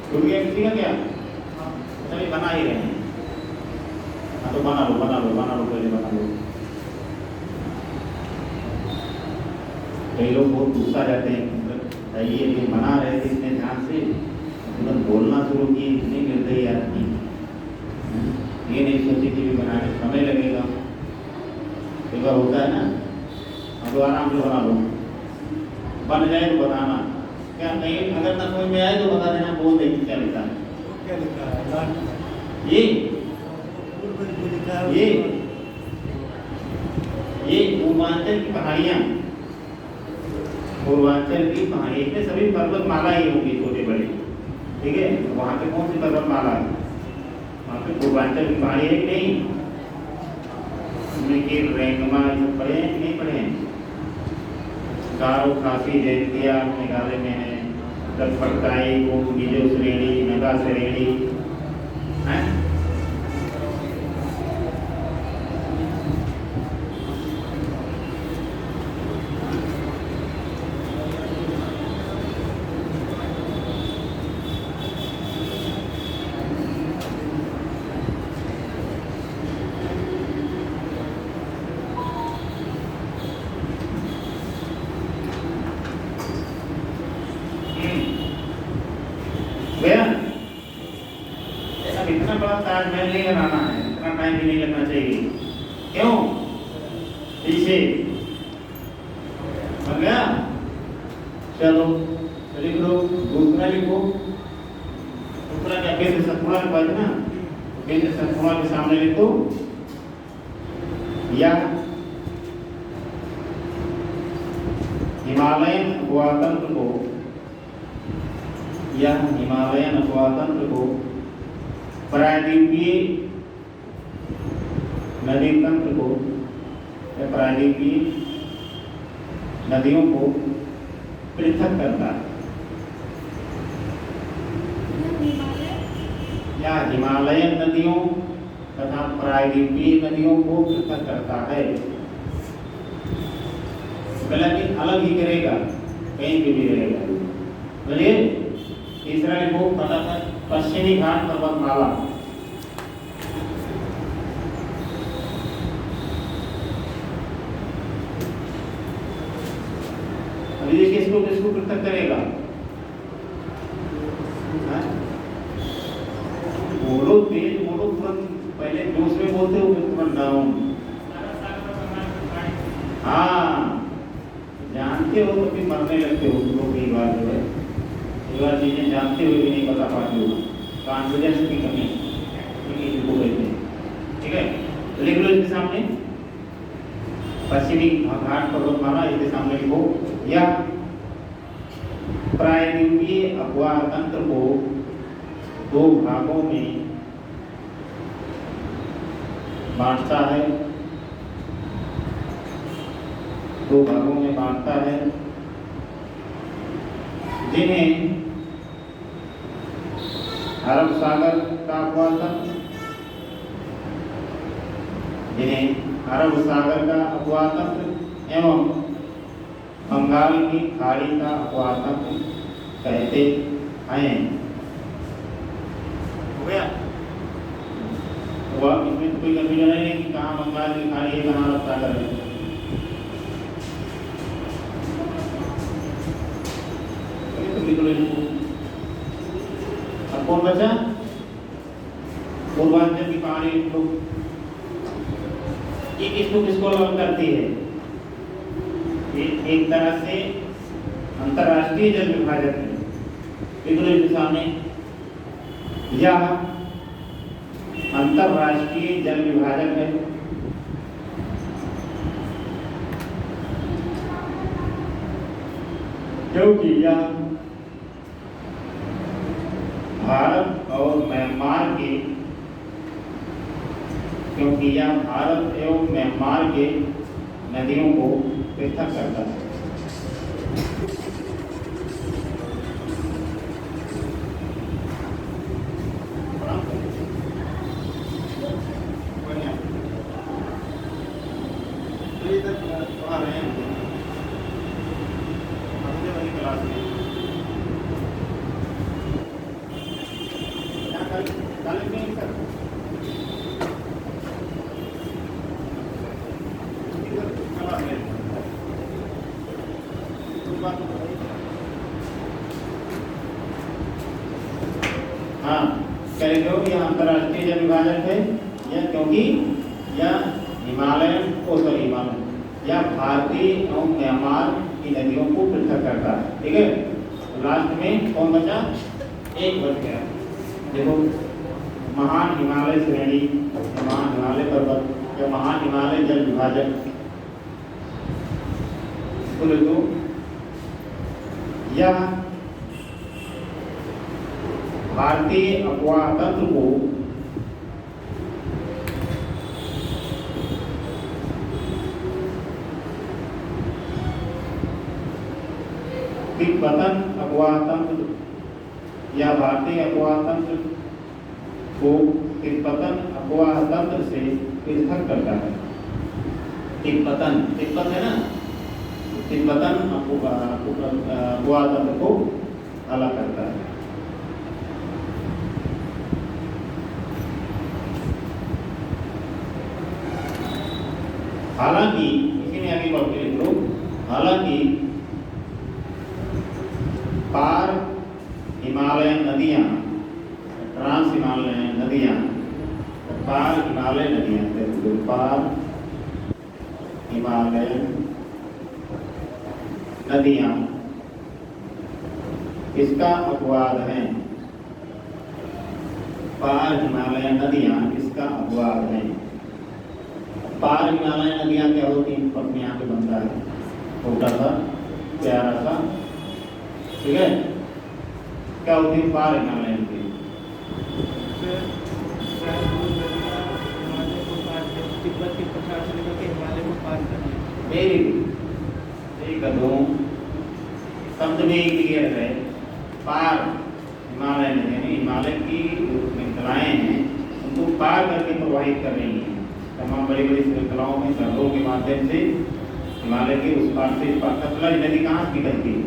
टूट गया किसी का क्या, चलिए बना ही रहे हैं। हाँ तो बना लो पहले बना लो। कई लोग बहुत गुस्सा रहते हैं, ये बना रहे थे इतने ध्यान से, तुरंत बोलना शुरू किए, इतनी निर्दयी आदमी, ये नहीं सोचे कि भी बनाने समय लगेगा। एक बार होता है ना, अब तो आराम से बना लो, बन जाए तो बताना, क्या नहीं अगर ना कोई में आए तो बता देना, बोल देंगे क्या लिखा है, क्या लिखा है। ये पूर्वांचल की पहाड़ियाँ, पूर्वांचल की पहाड़ी, इसमें सभी पर्वतमाला ही होंगी छोटे बड़े, ठीक है। वहाँ पे कौन सी पर्वतमाला है, वहाँ पे पूर्वांचल की पहाड़ी है कि नहीं, उनमें की रेंगमा पढ़े हैं कि नहीं पढ़े हैं। गारो खासी जयंतिया मेघालय में है, दत्तपटकाई मिजो श्रेणी, मेगा श्रेणी है। गया। अब इतना बड़ा ताजमहल नहीं बनाना है, इतना टाइम भी नहीं लगना चाहिए। क्यों? पीछे बन गया। चलो लिख लो, दूसरा लिखो। दूसरा क्या केंद्र शतकोणा लिखा है ना, केंद्र शतकोणा के सामने लिखो या हिमालयन अपवातंत्र को, या हिमालयन अपवातंत्र को प्रायद्वीपीय नदी तंत्र को या प्रायद्वीपीय नदियों को पृथक करता है, या हिमालयन नदियों तथा प्रायद्वीपीय नदियों को पृथक करता है। लेकिन अलग ही करेगा, कहीं भी नहीं रहेगा। बोलिए तीसरा लिखो फटाफट, पश्चिमी घाट पर्वतमाला। अभी देखिए इसको किसको पृथक करेगा। बोलो तेज बोलो, तुरंत पहले जोश में बोलते हो फिर तुरंत डाउन। हाँ जानते हो तो फिर मरने लगते हो लोग। कई बार जो है, कई बार चीजें जानते हुए भी नहीं बता पाते हो, कॉन्फिडेंस की कमी को कहते हैं। ठीक है, लिख लो इसके सामने पश्चिमी घाट पर्वतमाला, इसके सामने लिखो या प्रायद्वीपीय अपवाह तंत्र को दो भागों में बांटता है, दो भागों में बांटता है, जिन्हें अरब सागर का अपवाह तंत्र, जिन्हें अरब सागर का अपवाह तंत्र एवं बंगाल की खाड़ी का अपवाह तंत्र कहते हैं। हो गया? तो आप इसमें तो कोई कंफ्यूजन नहीं है कि कहाँ बंगाल की खाड़ी है, कहाँ अरब सागर है। अब कौन बचा? पूर्वांचल की कहानी लिख लो। ये किसको अलग करती है? एक तरह से अंतरराष्ट्रीय जल विभाजक है। लिख लो इसके सामने, यह अंतरराष्ट्रीय जल विभाजक है। क्योंकि यह भारत और म्यांमार के, क्योंकि यह भारत एवं म्यांमार के नदियों को पृथक करता है। हाँ करेंगे हो, यह अंतरराष्ट्रीय जल विभाजक है, यह क्योंकि यह हिमालय या भारतीय एवं म्यांमार की नदियों को पृथक करता है। ठीक है, तो लास्ट में कौन बचा? एक बच गया। देखो, महान हिमालय श्रेणी, महान हिमालय पर्वत या महान हिमालय जल विभाजक, तो देखो यह भारतीय अपवाह तंत्र को तिब्बतन अपवाह तंत्र या भारतीय अपवाह तंत्र को तिब्बतन अपवाह तंत्र से पृथक करता है। तिब्बत है ना, तिब्बतन अपवाह तंत्र को अलग करता है। हालांकि इसी में आगे बढ़ते हैं लोग, हालांकि पार हिमालयन नदियाँ, ट्रांस हिमालयन नदियाँ, पार हिमालय नदियाँ, पार हिमालयन नदियाँ इसका अपवाद है। पार हिमालय नदियाँ इसका अपवाद है। पार हिमालय नदियाँ क्या होती हैं? अपने यहाँ पे बनता है छोटा सा प्यारा सा, ठीक है। क्या होती है पार हिमालय नदी? तिब्बत के पठार से लेकर के हिमालय को पार करना। वेरी गुड, यही कर दो। शब्द में ही क्लियर है। पार हिमालय नदी, हिमालय की श्रृंखलाएं हैं उनको पार करके प्रवाहित कर रही हैं। तमाम बड़ी बड़ी श्रृंखलाओं में सरहदों के माध्यम से हिमालय के उस पार से इस पार। सतलज नदी कहाँ से निकलती है?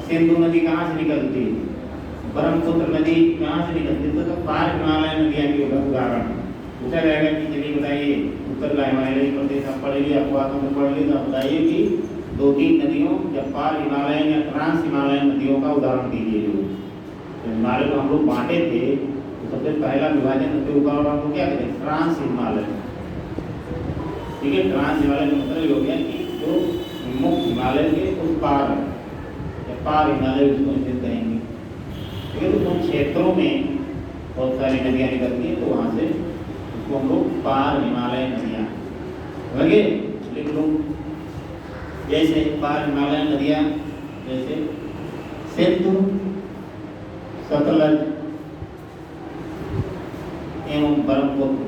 सिंधु नदी कहाँ से निकलती है? ब्रह्मपुत्र नदी कहाँ से निकलती है? तो पार हिमालय नदियाँ के उदाहरण पूछा जाएगा कि चलिए बताइए, उत्तर का हिमालयी प्रदेश आप पढ़ लिया, अपवादों में पढ़ लिया, तो बताइए कि 2-3 नदियों या पार हिमालयन या ट्रांस हिमालयन नदियों का उदाहरण दीजिए। जो हिमालय को हम लोग बांटे थे, तो सबसे पहला विभाजन नदियों का हम क्या कहते हैं? ट्रांस हिमालय, ठीक है। ट्रांस हिमालय का मतलब ये हो गया कि जो मुख्य हिमालय के उस पार या पार हिमालय उसको ऐसे कहेंगे, ठीक है। तो उन क्षेत्रों में बहुत सारी नदियाँ निकलती हैं, तो वहाँ से उसको हम लोग पार हिमालय नदियाँ लगे लिख लो। जैसे पार हिमालय नदियाँ जैसे सिंधु, सतलज एवं ब्रह्मपुत्र।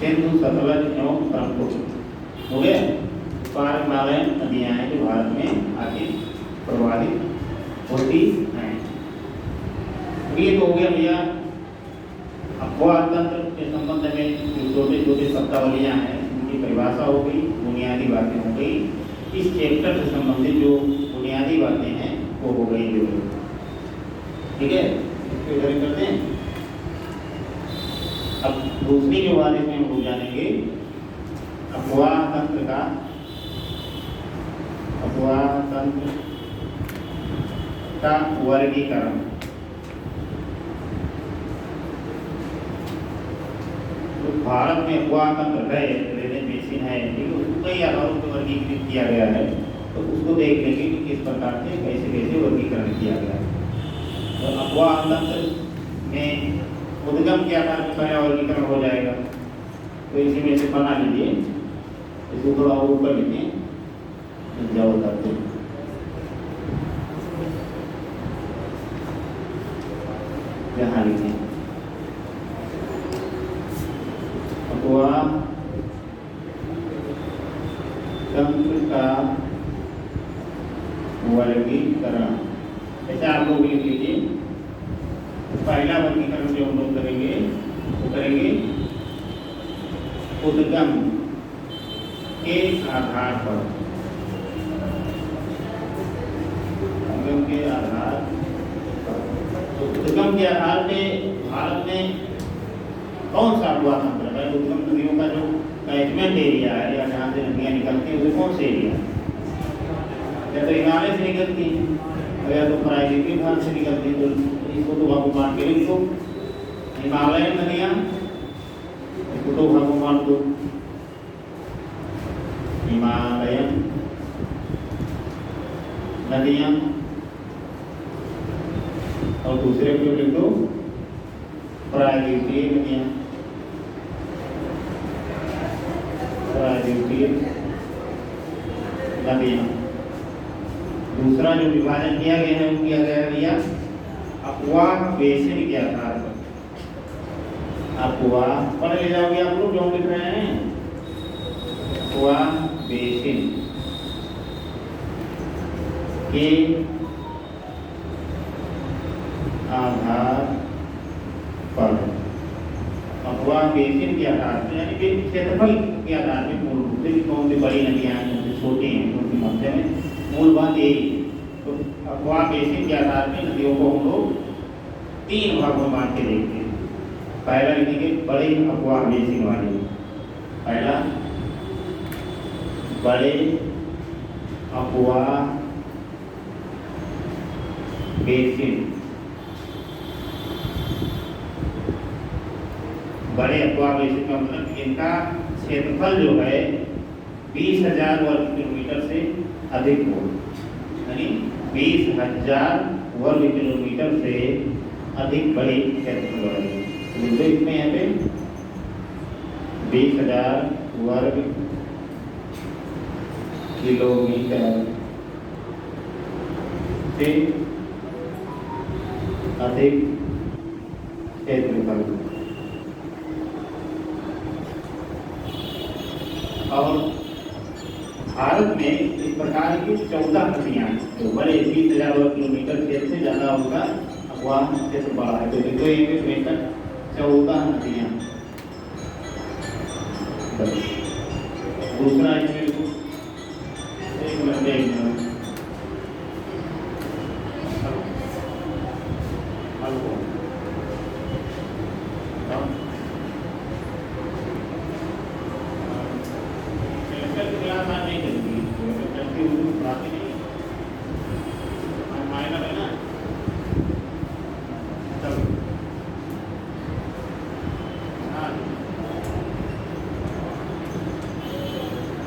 सिंधु, सतलज एवं ब्रह्मपुत्र हो गए पार हिमालय नदियाँ हैं जो भारत में आगे प्रवाहित होती हैं। ये तो हो गया भैया अपवाद तंत्र के संबंध में जो छोटे छोटे शब्दावलियाँ हैं उनकी परिभाषा हो गई, बुनियादी बातें हो गई। इस चैप्टर से संबंधित जो बुनियादी बातें हैं वो हो गई जो, ठीक है। इसको इधर करते हैं। अब दूसरी जो बात इसमें हम लोग जानेंगे अपवाद तंत्र का, अपवाद तंत्र का वर्गीकरण। तो भारत में अपवाद तंत्र है, ड्रेनेज बेसिन है, ठीक है, उसको कई आधारों पर वर्गीकृत किया गया है। तो उसको देख लेंगे कि किस प्रकार से कैसे कैसे वर्गीकरण किया गया है। तो अपवाद तंत्र में उद्गम के आधार पर पहला वर्गीकरण हो जाएगा। तो इसी में से बना लीजिए, इसको थोड़ा और ऊपर लिखिए, जाओ करते हैं। यहाँ लिखें अपवाद तंत्र का वर्गीकरण। ऐसा आप लोग लिख लीजिए। पहला वर्गीकरण जो हम लोग करेंगे वो करेंगे उद्गम के आधार पर, उद्गम के आधार पर। तो उद्गम के आधार पे भारत में कौन सा अपवाद तंत्र है? उद्गम नदियों का जो कैचमेंट एरिया है या जहाँ से नदियाँ निकलती हैं वो कौन से एरिया है? या तो हिमालय से निकलती है या तो प्रायद्वीपीय भाग से निकलती है। तो इसको तो भागों बांट के लिख दो, हिमालयन नदियाँ, इसको दो भागों बांट दो, हिमालयन नदियाँ, और दूसरे को लिख दो प्रायद्वीपीय नदियाँ, प्रायद्वीपीय नदियाँ। दूसरा जो विभाजन किया गया है वो किया गया है भैया अपवाद बेसिन के आधार पर। अपवाद पढ़ ले जाओगे आप लोग जो लिख रहे हैं, अपवाद बेसिन के आधार पर। अपवाद बेसिन के आधार पर यानी कि क्षेत्रफल के आधार पर मूल रूप से कौन सी बड़ी नदियाँ हैं, कौन सी छोटी हैं, कौन सी मध्य में, मूल बात यही। तो अपवाद बेसिन के आधार पर नदियों को हम लोग 3 भागों में बांट के देखते हैं। पहला लिखेंगे बड़े अपवाद बेसिन वाली, पहला, बड़े अक्वा बेसिन। बड़े अक्वा बेसिन का मतलब इनका क्षेत्रफल जो है 20,000 वर्ग किलोमीटर से अधिक हो, यानी 20,000 वर्ग किलोमीटर से अधिक बड़ी क्षेत्रफल वाली। तो इसमें यहाँ पे 20,000 वर्ग किलोमीटर से अधिक क्षेत्रफल। और भारत में इस प्रकार की 14 नदियां, जो बड़े 20,000 वर्ग किलोमीटर क्षेत्र से ज्यादा होगा वह क्षेत्र बड़ा है, तो देखो ये बेहतर 14 नदियां। दूसरा इसमें एक मिनट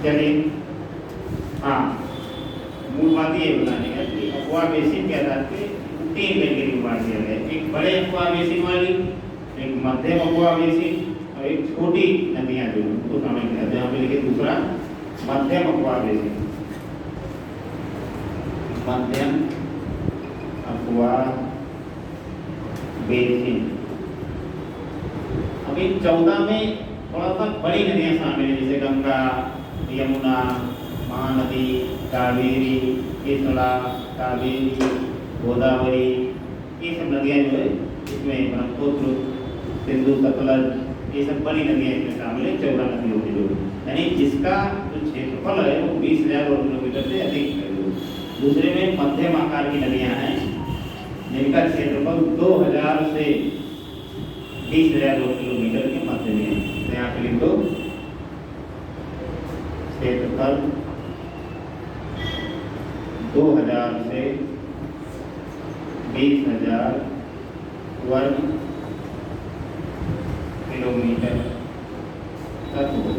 चलिए, हाँ, मूल बात ये बताने का कि अक्वा बेसिन के आधार पे 3 कैटेगरी में बांट दिया गया। एक बड़े अक्वा बेसिन वाली, एक मध्यम अक्वा बेसिन और एक छोटी नदियां जो उनको शामिल किया। जहाँ पे लिखे दूसरा मध्यम अक्वा बेसिन, मध्यम अक्वा बेसिन। अभी 14 में थोड़ा सा बड़ी नदियां शामिल है, जैसे गंगा, यमुना, महानदी, कावेरी, कृष्णा, कावेरी, गोदावरी, ये सब नदियां जो है इसमें ब्रह्मपुत्र, सिंधु, सतलज, ये सब बड़ी नदियां इसमें शामिल है। 14 नदियों की जो, यानी जिसका जो क्षेत्रफल है वो 20,000 वर्ग किलोमीटर से अधिक है। दूसरे में मध्यम आकार की नदियां हैं जिनका क्षेत्रफल 2,000 से 20,000 वर्ग किलोमीटर के मध्य में है। तो यहाँ पे लिख दो क्षेत्रफल 2,000 से 20,000 वर्ग किलोमीटर तक हो।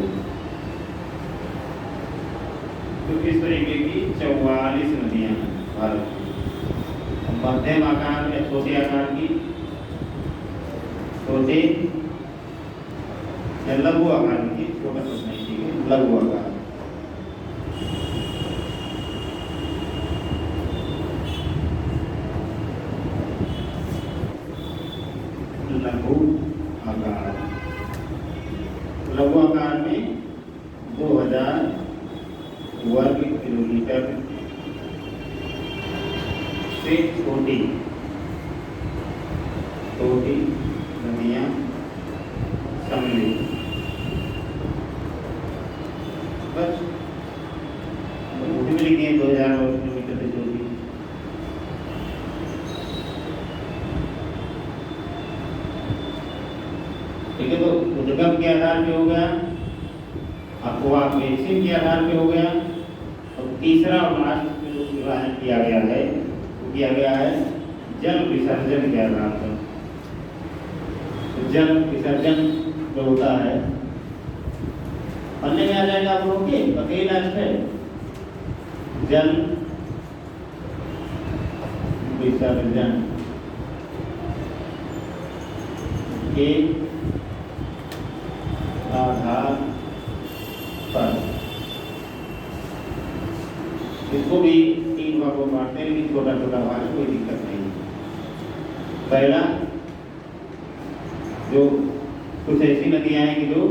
तो इस तरीके की 44 नदियां हैं भारत में। मध्यम आकार या छोटे आकार की, छोटे या लघु आकार की, छोटा कुछ नहीं, ठीक है, लघु आकार। लघु आकार, लघु आकार में 2,000 वर्ग किलोमीटर से छोटी छोटी नदियां सम्मिलित। बस मोटी में लिखी है 2,000 वर्ग किलोमीटर से छोटी। ठीक है, तो उद्गम के आधार पे हो गया, अक्वा बेसिन के आधार पे हो गया, और तीसरा और लास्ट में जो विभाजन किया गया है वो किया गया है जल विसर्जन के आधार पर। तो जल विसर्जन जो होता है पढ़ने में आ जाएगा आप लोगों के अकेला है, जल विसर्जन के आधार पर। इसको भी 3 भागों में बांटते हैं, लेकिन छोटा छोटा भाग है, कोई दिक्कत नहीं। पहला, जो कुछ ऐसी नदियां हैं कि जो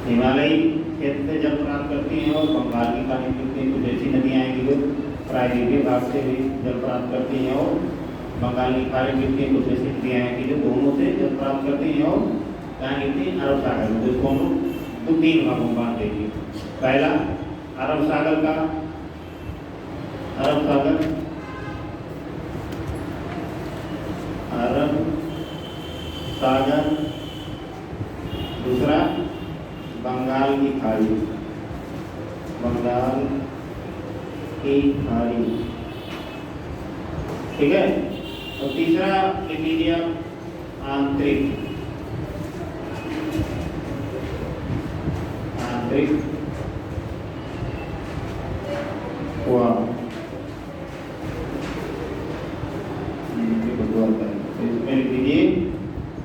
हिमालयी क्षेत्र से जल प्राप्त करती हैं और बंगाल की खाड़ी मिलती हैं। कुछ ऐसी नदियां हैं कि जो प्रायद्वीपीय भाग से भी जल प्राप्त करती हैं और बंगाल की खाड़ी मिलती हैं। कुछ ऐसी नदियां हैं कि जो दोनों से जल प्राप्त करती हैं और कहाँ गिरती है, अरब सागर में। जिसको हम लोग 3 भागों में बांट देंगे। पहला अरब सागर का, अरब सागर, अरब सागर दूसरा बंगाल की खाड़ी, बंगाल की खाड़ी, ठीक है। और तीसरा लिख लीजिए आंतरिक, आंतरिक कुआं, इसमें लिख लीजिए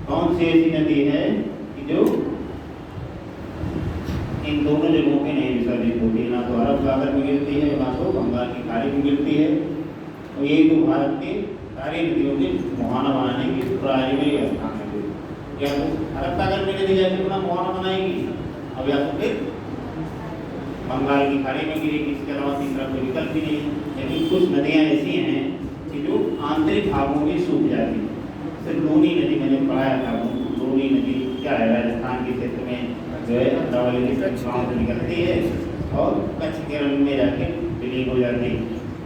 कौन सी ऐसी नदी है कि जो इन दोनों जगहों पे नहीं विसर्जित होती, ना तो अरब सागर में गिरती है, ना तो बंगाल की खाड़ी में गिरती है। और ये तो भारत के सारी नदियों के मुहाना बनाने की प्राइमरी स्थान है। या तो अरब सागर में नदी जाके अपना मुहाना बनाएगी, अब या तो फिर बंगाल की खाड़ी में गिरेगी, इसके अलावा तीसरा कोई विकल्प ही नहीं है। लेकिन कुछ नदियाँ ऐसी हैं कि जो आंतरिक भागों में सूख जाती है। सिर्फ लूनी नदी मैंने पढ़ाया था, लूनी नदी क्या है, राजस्थान के क्षेत्र में जो है अरावली के गाँव से निकलती है और कच्छ केरल में जाके विलीन हो जाती है।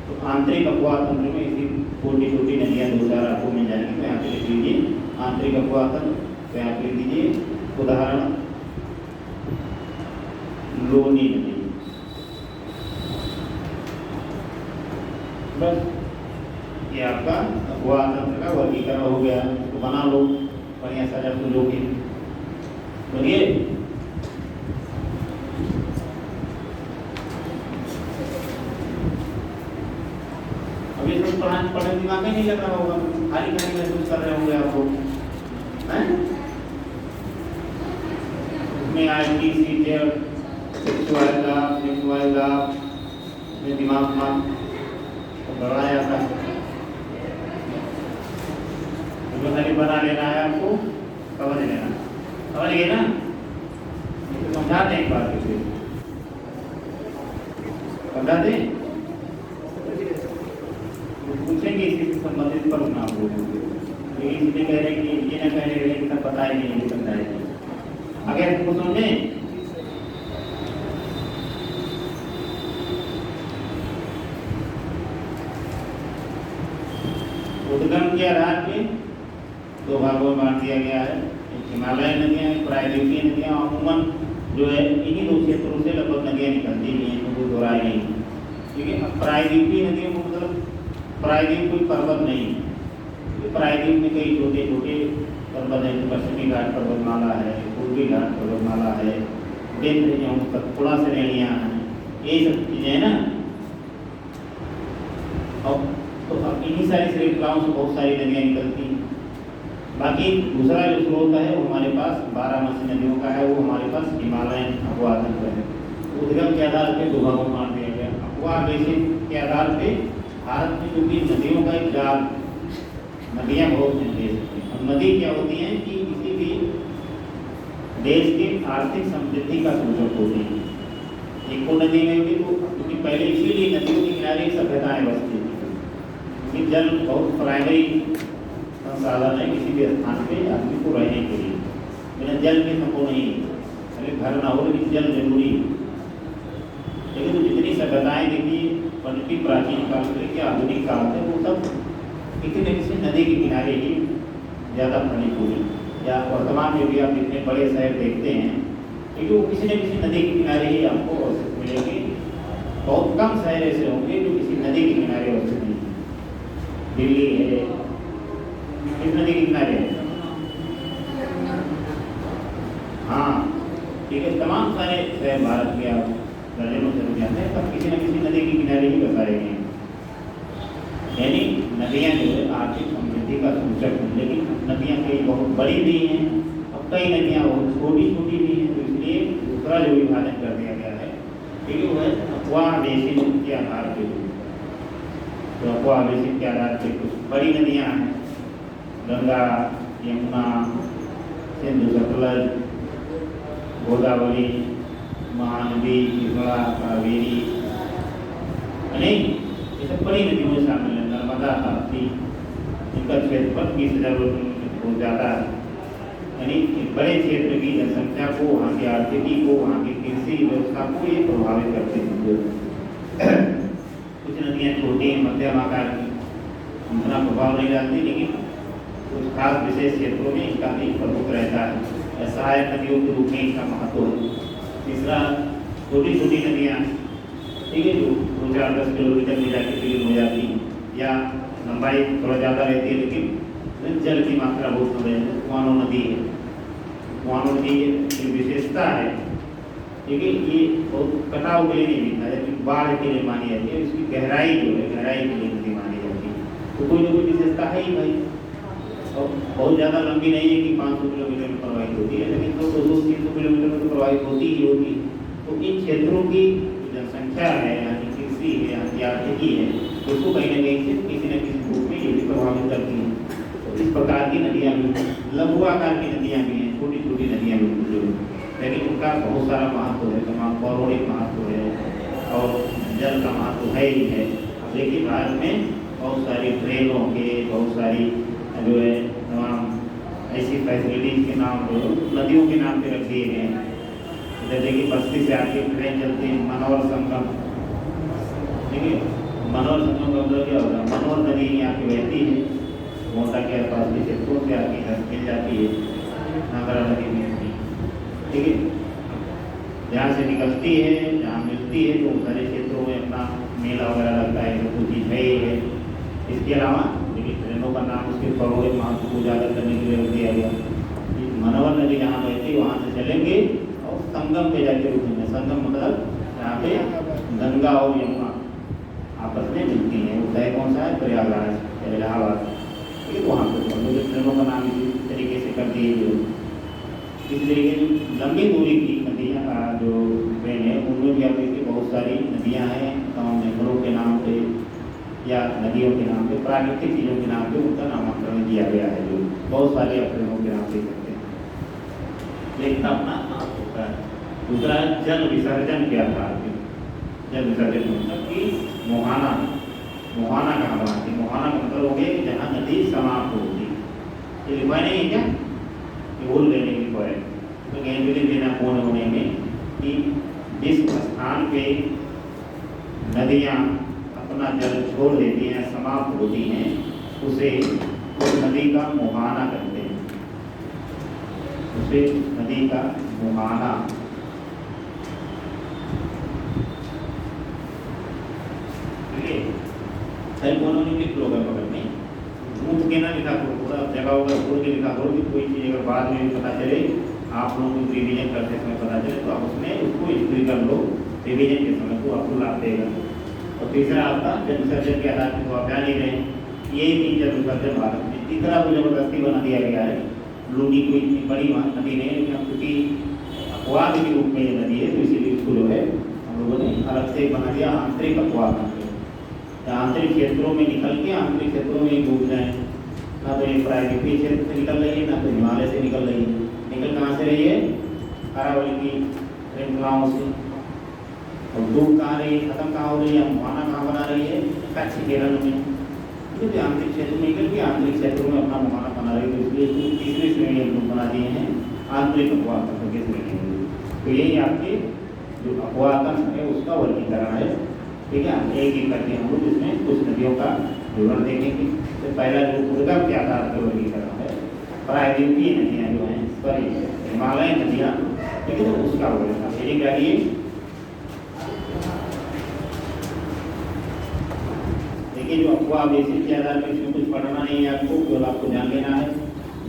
तो आंतरिक अपवाह तंत्र में इसी छोटी छोटी नदियाँ दो चार आपको मिल जाएंगी, तो यहाँ पे लिख लीजिए आंतरिक अपवाह तंत्र। तो यहाँ पे लिख दीजिए उदाहरण लूनी नदी, बस ये आपका अपवाह तंत्र का वर्गीकरण हो गया। तो बना लो बढ़िया सा जब लोगे, बोलिए अभी सब पढ़ने दिमाग में नहीं लग रहा होगा, खाली खाली महसूस कर रहे होंगे आपको, हैं? उसमें आएगी सीटेट, सिक्सवाइगा, सिक्सवाइगा, में दिमाग में बढ़ाया था, तो खाली बना लेना है आपको, समझ लेना, समझ गए ना? तो समझा दें एक बार फिर, समझा दें, पूछेंगे इससे संबंधित प्रश्न आप लोगों को, लेकिन इसलिए कह रहे हैं कि ये ना कह रहे हैं कि सब पता ही नहीं समझा है। आगे आपको समझें, उद्गम के आधार पे दो भागों में बांट दिया गया है। एक हिमालय नदियाँ, प्रायद्वीपीय नदियाँ, अमूमन जो है इन्हीं दो क्षेत्रों से लगभग नदियाँ निकलती भी हैं, तो दोहराई नहीं। ठीक है, अब प्रायद्वीपीय नदियों को मतलब प्रायद्वीप कोई पर्वत नहीं है, प्रायद्वीप में कई छोटे छोटे पर्वत है, पश्चिमी घाट पर्वतमाला है, पूर्वी घाट पर्वतमाला है, सतपुड़ा श्रेणियाँ हैं, ये सब चीज़ें हैं ना। और तो अब इन्हीं सारी श्रृंखलाओं से बहुत सारी नदियाँ निकलती हैं। बाकी दूसरा जो स्रोत है वो हमारे पास 12 नदियों का है, वो हमारे पास हिमालयन अपवाह तंत्र है। उद्गम के आधार पे दो भागों में बांट दिया गया। अपवाह बेसिन के आधार पे भारत में क्योंकि नदियों का एक जाल, नदियाँ बहुत हैं देश में। अब नदी क्या होती हैं कि किसी भी देश की आर्थिक समृद्धि का सूचक होती है। एक को नदी में भी तो क्योंकि पहले इसीलिए नदियों के किनारे सभ्यताएं बसती थी, क्योंकि जल बहुत प्राइमरी संसाधन है किसी भी स्थान पे आदमी को रहने के लिए। बिना जल के संभव नहीं, अरे घर ना हो लेकिन जल जरूरी है। लेकिन तो जितनी सभ्यताएं देखिए पद्धति प्राचीन काल से कि आधुनिक काल से, वो सब किसी न किसी नदी के किनारे ही ज़्यादा फली फूली, या वर्तमान में भी आप जितने बड़े शहर देखते हैं क्योंकि वो किसी न किसी नदी के किनारे ही आपको अवस्थित मिलेंगे। बहुत कम शहर ऐसे होंगे जो किसी नदी के किनारे अवस्थित नहीं है। दिल्ली है किस नदी के किनारे है? हाँ ठीक है, तमाम सारे शहर भारत के आप दर्जनों से जाते हैं, तब किसी न किसी नदी के किनारे ही बसाए गए हैं। यानी नदियाँ जो है आर्थिक समृद्धि का सूचक है, लेकिन नदियाँ कई बहुत बड़ी भी हैं और कई नदियाँ बहुत छोटी छोटी भी हैं। तो इसलिए दूसरा जो विभाजन कर दिया गया है क्योंकि वो है अपवाह बेसिन के आधार पर। तो अपवाह बेसिन के आधार पर कुछ बड़ी नदियाँ हैं, गंगा, यमुना, सिंधु, सतलज, गोदावरी, महानदी, कृष्णा, कावेरी, नहीं ये सब बड़ी नदियों में शामिल है। नर्मदा, ताप्ती, इनका क्षेत्रफल 20,000 वर्ग किलोमीटर बहुत ज़्यादा है। यानी बड़े क्षेत्र की जनसंख्या को, वहाँ की आर्थिकी को, वहाँ की कृषि व्यवस्था को ये प्रभावित करते हैं। कुछ नदियाँ छोटी हैं, मध्यम आकार की, उतना प्रभाव नहीं डालती, लेकिन कुछ खास विशेष क्षेत्रों में इनका भी प्रमुख रहता है। ऐसा सहायक नदियों के रूप में इसका महत्व है। तीसरा, छोटी छोटी नदियाँ, ठीक है, जो 2-4-10 किलोमीटर में जाके विलीन हो जाती हैं या लंबाई थोड़ा ज़्यादा रहती है लेकिन जल की मात्रा बहुत कम है। कुआनो नदी है, कुआनो नदी की विशेषता है, ठीक है, ये बहुत कटाव के लिए नहीं मिलता है, जबकि बाढ़ के लिए मानी जाती है। इसकी गहराई जो है, गहराई के लिए नदी मानी जाती है। तो कोई ना कोई विशेषता है ही भाई। और बहुत ज़्यादा लंबी नहीं है कि 500 किलोमीटर में प्रवाहित होती है, लेकिन तो 200-300 किलोमीटर में तो प्रवाहित होती ही होती है। तो इन क्षेत्रों की जनसंख्या है, यहाँ की कृषि है, यहाँ की आर्थिकी है, उसको कहीं ना कहीं से किसी न किसी रूप में ये भी प्रभावित करती हैं। तो इस प्रकार की नदियाँ भी, लघु आकार की नदियाँ भी हैं, छोटी छोटी नदियाँ भी जो, लेकिन उनका बहुत सारा महत्व है, तमाम पौराणिक महत्व है और जल का महत्व है ही है। अब देखिए भारत में बहुत सारी ट्रेनों के, बहुत सारी जो है तमाम ऐसी फैसिलिटीज़ के नाम जो नदियों के नाम पे रख दिए गए हैं। जैसे कि बस्ती से आके ट्रेन चलती है मनोहर संगम, ठीक है, मनोहर संगम का मतलब क्या होता है? मनोहर नदी यहाँ पे बहती है, मोटा के आसपास के क्षेत्रों से आके मिल जाती है नागरा नदी में, ठीक है, जहाँ से निकलती है, जहाँ मिलती है, तो सारे क्षेत्रों में अपना मेला वगैरह लगता है, तो कुछ चीज़ है ही है। इसके अलावा देखिए ट्रेनों का नाम उसके पौराणिक महत्व को उजागर करने के लिए रख दिया गया। मनोहर नदी जहाँ बहती है वहाँ से चलेंगे और संगम पे जाके रुकेंगे। संगम मतलब यहाँ पे गंगा और यमुना आपस में मिलती हैं। वो तय कौन सा है? प्रयागराज या इलाहाबाद, ठीक है, वहाँ पर ट्रेनों का नाम इसी तरीके से कर दिए गए। इस तरीके की लंबी दूरी की नदियाँ जो ट्रेन है उनमें भी आप देखिए बहुत सारी नदियाँ हैं, गाँव जंगलों के नाम पे या नदियों के नाम पे, प्राकृतिक चीज़ों के नाम पे उनका नामांकन किया गया है, जो बहुत सारे ट्रेनों के नाम पे करते हैं, लेकिन अपना नाम होता है। दूसरा है जल विसर्जन के आधार पर। जल विसर्जन मतलब कि मुहाना, मुहाना कहाँ बनाती है? मुहाना का मतलब हो गया कि जहाँ नदी समाप्त होती है। ये लिखवाए नहीं है क्या? ये भूल गए नहीं लिखवाए, तो कहीं भी देना पूर्ण होने में कि जिस स्थान पे नदियाँ अपना जल छोड़ देती हैं, समाप्त होती हैं, उसे उस नदी का मुहाना कहते हैं, उसे नदी का मुहाना। लिख लो बगल में, मूर्त के ना लिखा करो, पूरा जगह होगा छोड़ के लिखा करो कि कोई चीज़ अगर बाद में भी पता चले, आप लोगों को रिवीजन करते समय पता चले, तो आप उसमें उसको हिस्ट्री कर लो, रिवीजन के समय को आपको लाभ देगा। और तीसरा आपका जल विसर्जन के आधार पर तो आप जान ही रहे, यही 3 जल विसर्जन भारत में। तीसरा को जबरदस्ती बना दिया गया है। लूनी कोई इतनी बड़ी नदी नहीं है, लेकिन क्योंकि अपवाद के रूप में ये नदी है, तो इसीलिए उसको जो है हम लोगों ने अलग से बना दिया, आंतरिक अपवाद। आंतरिक क्षेत्रों में निकल के आंतरिक क्षेत्रों में ही डूब जाए, ना तो ये प्रायद्वीपीय क्षेत्र से निकल रही है, ना तो हिमालय से निकल रही है। निकल कहाँ से रही है? अरावली की श्रृंखलाओं से। और डूब कहाँ रही है, खत्म कहाँ हो रही है, मुहाना कहाँ बना रही है? कच्छ केरल में। क्योंकि आंतरिक क्षेत्र में निकल के आंतरिक क्षेत्रों में अपना मुहाना बना रही है, तो इसलिए तीसरी श्रेणी हम लोग बना दिए हैं आंतरिक अपवाद की श्रेणी। तो यही आपके जो अपवादन है उसका वर्गीकरण है, ठीक है। एक एक करके हम लोग इसमें कुछ नदियों का विवरण देखेंगे। तो पहला जो उद्गम के आधार पर वर्गीकरण है, प्रायद्वीपीय नदियाँ जो हैं, सॉरी हिमालय नदियाँ, ठीक है, तो उसका वर्गीकरण यही करिए। देखिए जो अपवाद बेसिक के आधार पर इसमें कुछ पढ़ना नहीं है आपको, केवल आपको जान लेना है।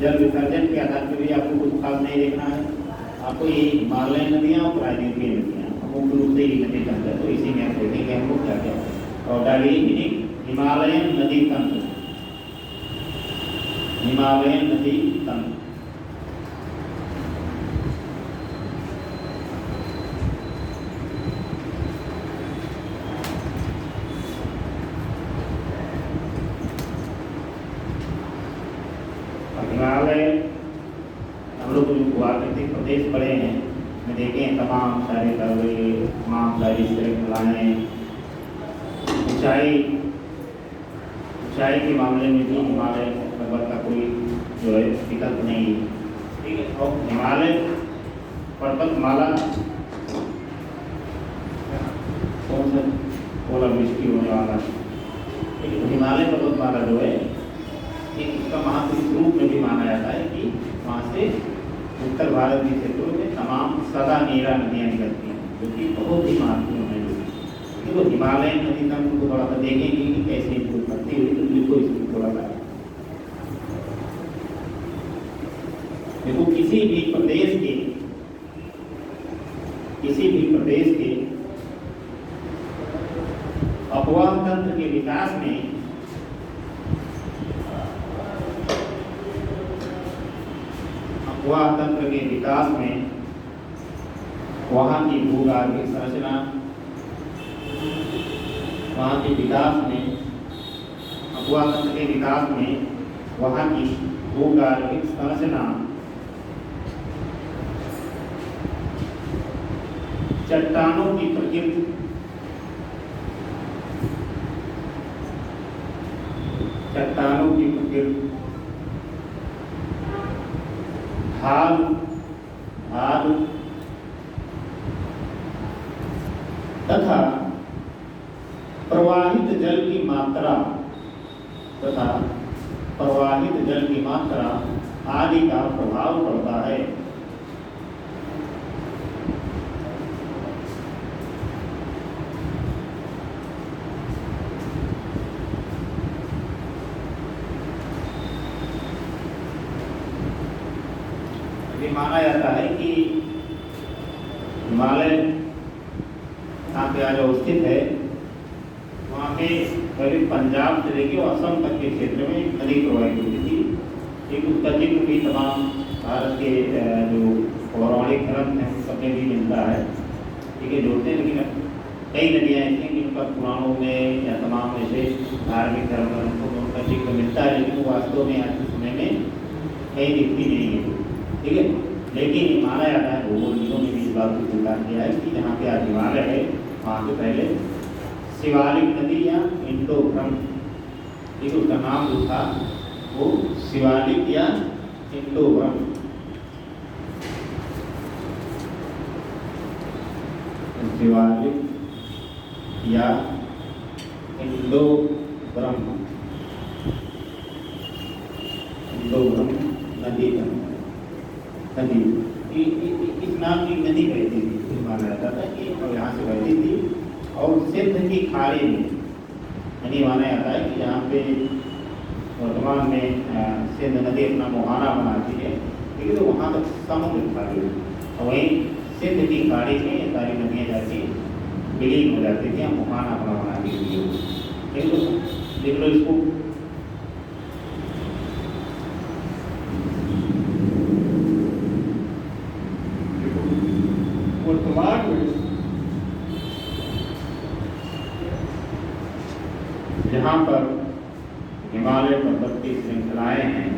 जल विसर्जन के आधार पर भी आपको कुछ खास नहीं देखना है, आपको ये हिमालय नदियाँ और प्रायद्वीपीय नदियाँ मुख्य रूप से ही नदी तंत्र, तो इसी में आप देखेंगे हम लोग क्या क्या और डालिए हिमालयन नदी तंत्र। हिमालयन नदी तंत्र हिमालय हम लोग जो प्राकृतिक प्रदेश पड़े हैं में देखें, तमाम सारे दर्रे, तमाम सारी श्रृंखलाएँ, ऊंचाई के मामले में भी हिमालय पर्वत का कोई जो है विकल्प नहीं है, ठीक है। और हिमालय पर्वतमाला कौन सा ओलावृष्टि होने वाला है, ठीक है। तो हिमालय पर्वतमाला जो है एक उसका महत्व इस रूप में भी माना जाता है कि वहाँ से उत्तर भारत के क्षेत्रों में तमाम सदा नीरा नदियाँ निकलती हैं, जो कि बहुत ही महत्वपूर्ण है। जो तो हिमालयन नदी तंत्र को थोड़ा सा देखेंगे कि कैसे इनको उत्पत्ति हुई, तो देखो इसको थोड़ा सा देखो। किसी भी प्रदेश के अपवाह तंत्र के विकास में वहाँ की भूगर्भिक संरचना, वहाँ के विकास में अपवाह तंत्र के विकास में वहाँ की भूगर्भिक संरचना, चट्टानों की प्रकृति, ढाल तथा प्रवाहित जल की मात्रा आदि का प्रभाव पड़ता है। ये माना जाता है कि हिमालय यहाँ पे आज स्थित है, वहाँ पे पहले पंजाब से लेके असम तक के क्षेत्र में नदी प्रवाहित होती थी। एक उसका जिक्र भी तमाम भारत के जो पौराणिक ग्रंथ हैं उन सब में भी मिलता है, ठीक है, जोड़ते हैं। लेकिन कई नदियाँ ऐसी हैं जिनका पुराणों में या तमाम ऐसे धार्मिक धर्म ग्रंथों में उनका जिक्र मिलता है, लेकिन वो वास्तव में आज के समय में कहीं दिखती नहीं है, ठीक है। लेकिन माना जाता है, भूगोलविदों ने भी इस बात को स्वीकार किया है कि जहाँ पे आज हिमालय है वहाँ से पहले शिवालिक नदी या इंडो-ब्रह्म, ठीक है, उसका नाम जो था वो शिवालिक या इंडो-ब्रह्म, शिवालिक या इंडो-ब्रह्म नदी इस नाम की नदी बहती थी। माना जाता था कि यहाँ से बहती थी और सिंध की खाड़ी में, यानी माना जाता है कि जहाँ पे वर्तमान में सिंध नदी अपना मुहाना बनाती है, ठीक है, तो वहाँ तक समुद्र था और वहीं सिंध की खाड़ी में ये सारी नदियाँ जाती विलीन हो जाती थी, मुहाना अपना बनाती थी। ठीक है, देख लो इसको। वर्तमान में जहाँ पर हिमालय पर्वत की श्रृंखलाएं हैं,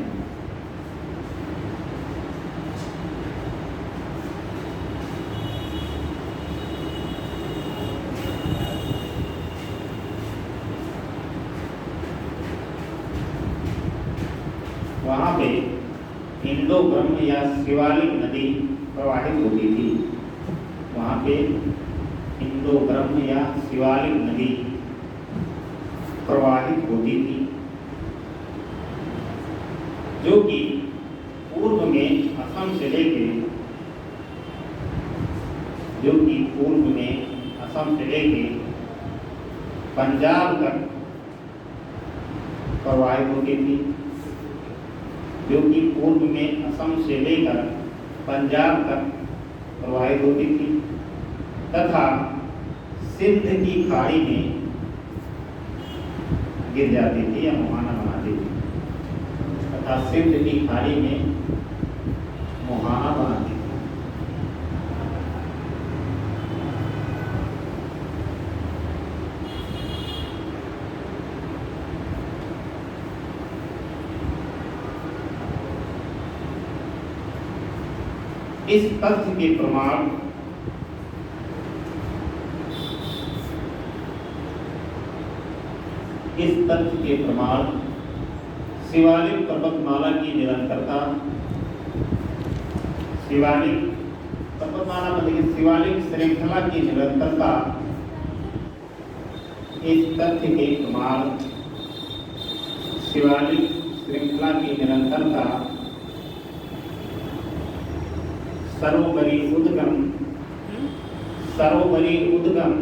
वहाँ पे इंडो-ब्रह्म या शिवालिक नदी प्रवाहित होती थी। वहाँ पे इंडो-ब्रह्म या शिवालिक नदी प्रवाहित होती थी, जो कि पूर्व में असम से लेके पंजाब तक प्रवाहित होती थी, जो कि पूर्व में असम से लेकर पंजाब तक प्रवाहित होती थी तथा सिंध की खाड़ी में गिर जाती थी या मुहाना बनाती थी, तथा सिंध की खाड़ी में मुहाना बनाती थी। इस तथ्य के प्रमाण शिवालिक पर्वतमाला की निरंतरता, शिवालिक पर्वतमाला मतलब शिवालिक श्रृंखला की निरंतरता, इस तथ्य के प्रमाण शिवालिक श्रृंखला की निरंतरता सरोवरी उद्गम, सरोवरी उद्गम,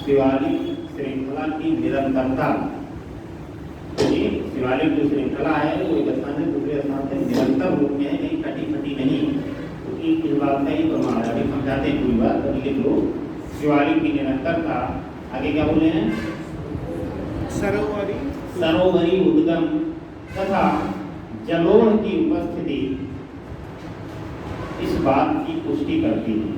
शिवालिक श्रृंखला की निरंतरता। तो ये शिवालिक जो श्रृंखला है वो एक स्थान से दूसरे स्थान से निरंतर रूप में है, कहीं कटी फटी नहीं। तो इस बात का ही प्रमाण है। अभी समझाते हैं पूरी बात, अभी लिख लो। शिवालिक की निरंतरता, आगे क्या बोले हैं? सरोवरी सरोवरी उद्गम तथा जलोढ़ की उपस्थिति इस बात की पुष्टि करती है।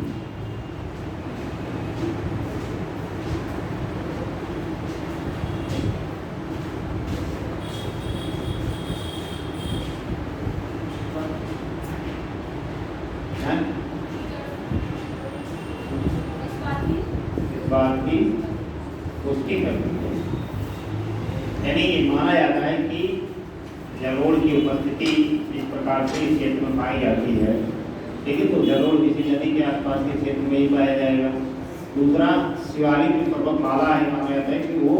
इस बात की पुष्टि करती है, यानी ये माना जाता है कि जलोढ़ की उपस्थिति इस प्रकार से इस क्षेत्र में पाई जाती है। ठीक है, तो जलोढ़ किसी नदी के आसपास के क्षेत्र में ही पाया जाएगा। दूसरा, शिवालिक की पर्वतमाला है, माना जाता है कि वो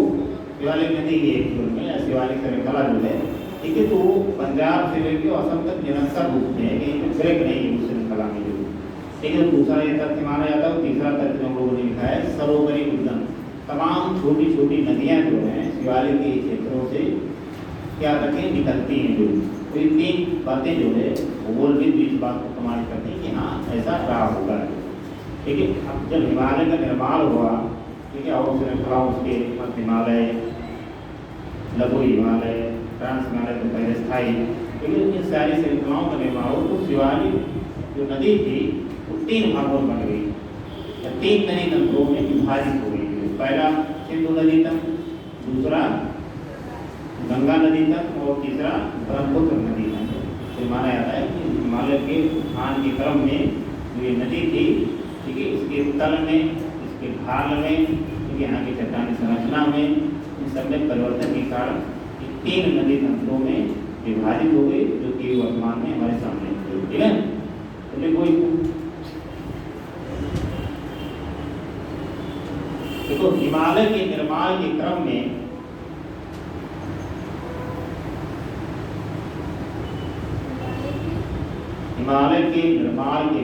शिवालिक नदी की एक में या शिवालिक श्रृंखला जो है, ठीक है, तो वो पंजाब से लेकर असम तक निरंतर रूप में है, कहीं पर ब्रेक नहीं है उस श्रृंखला में जो। ठीक है, दूसरा ये तथ्य माना जाता है। तीसरा तथ्य हम लोगों ने लिखा है सरोवरी उद्गम, तमाम छोटी छोटी नदियां जो हैं शिवालिक के क्षेत्रों से क्या करती हैं, निकलती हैं जो। तो ये तीन बातें जो है भूगोलविद भी इस बात को प्रमाणित करते हैं कि हाँ ऐसा रहा होगा। ठीक है, अब जब हिमालय का निर्माण हुआ, ठीक है, और श्रृंखलाओं उसके मध्य हिमालय, लघु हिमालय, ट्रांस हिमालय तो पहले स्थायी, लेकिन इन सारी श्रृंखलाओं का निर्माण हो तो शिवालिक जो नदी थी वो तीन भागों में बन गई, तीन नदी तंत्रों में विभाजित हो गई। पहला सिंधु नदी तंत्र, दूसरा गंगा नदी तक और तीसरा ब्रह्मपुत्र नदी तक। तो माना जाता है कि हिमालय के उत्थान के क्रम में जो ये नदी थी, ठीक है, इसके तल में, इसके ढाल में, ठीक है, यहाँ की चट्टानी संरचना में, इन सब में परिवर्तन के कारण तीन नदी तंत्रों में विभाजित हो गई, जो कि वर्तमान में हमारे सामने है। ठीक है, तो कोई देखो, हिमालय के निर्माण के क्रम में हिमालय के निर्माण के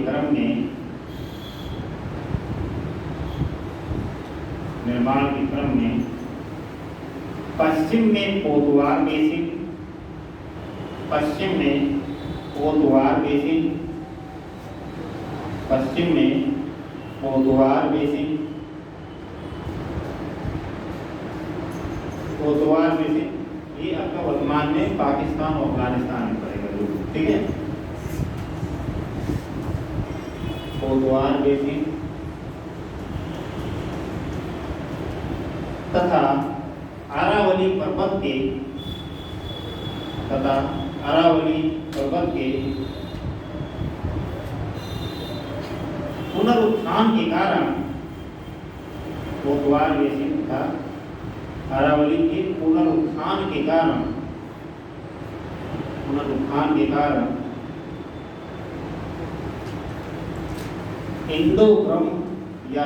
क्रम में पश्चिम में पोद्वार बेसिन, पश्चिम में पोद्वार बेसिन, पश्चिम में पोद्वार बेसिन, पोद्वार बेसिन ये आपका वर्तमान में पाकिस्तान और अफगानिस्तान में पड़ेगा। ठीक है, पोद्वार बेसिन तथा अरावली पर्वत के पुनरुत्थान के कारण पोद्वार बेसिन तथा अरावली के पुनरुत्थान के कारण इंडो-ब्रह्म या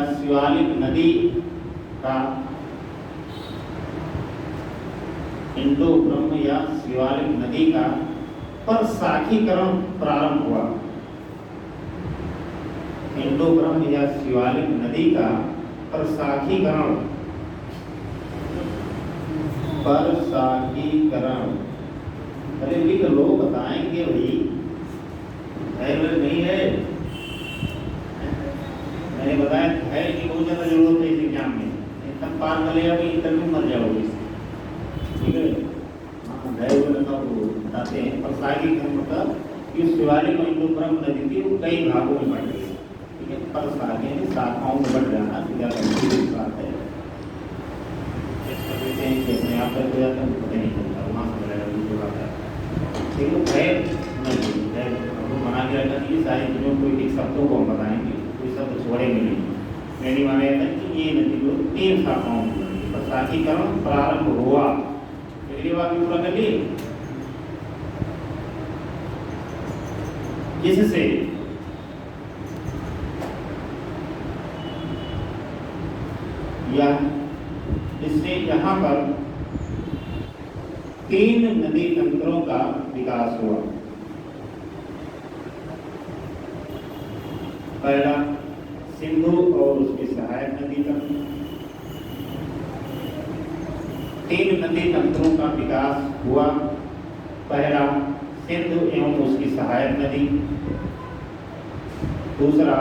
शिवालिक नदी का परशाखीकरण प्रारंभ हुआ। इंडो-ब्रह्म या शिवालिक नदी का परशाखीकरण अरे भी तो लोग बताएंगे भाई, धैर्य नहीं है। मैंने बताया धैर्य की बहुत ज्यादा जरूरत है इस एग्जाम में, एकदम पार कर लिया इंटरव्यू मर जाओगे। ठीक है, हाँ, धैर्य बताते हैं। परशाखीकरण मतलब इस शिवालिक और इंडो-ब्रह्म नदी थी वो कई भागों में बढ़ गई। ठीक है, परशाखी शाखाओं में बढ़ जाना सीधा बात है। अपने आप तक हो जाता है, पता नहीं चलता, वहाँ से मिलेगा दूसरी बात है। ठीक है, खैर हमको मना के रखना चाहिए सारी चीज़ों को, एक शब्दों को हम बताएंगे, कोई शब्द छोड़ेंगे नहीं। मैंने माना जाता है कि ये नदी को तीन शाखाओं में परशाखीकरण प्रारंभ हुआ। अगली बात भी पूरा कर लिए, जिससे इससे यहाँ पर तीन नदी तंत्रों का विकास हुआ। पहला सिंधु और उसकी सहायक नदी तंत्र। 3 नदी तंत्रों का विकास हुआ। पहला सिंधु एवं उसकी सहायक नदी, दूसरा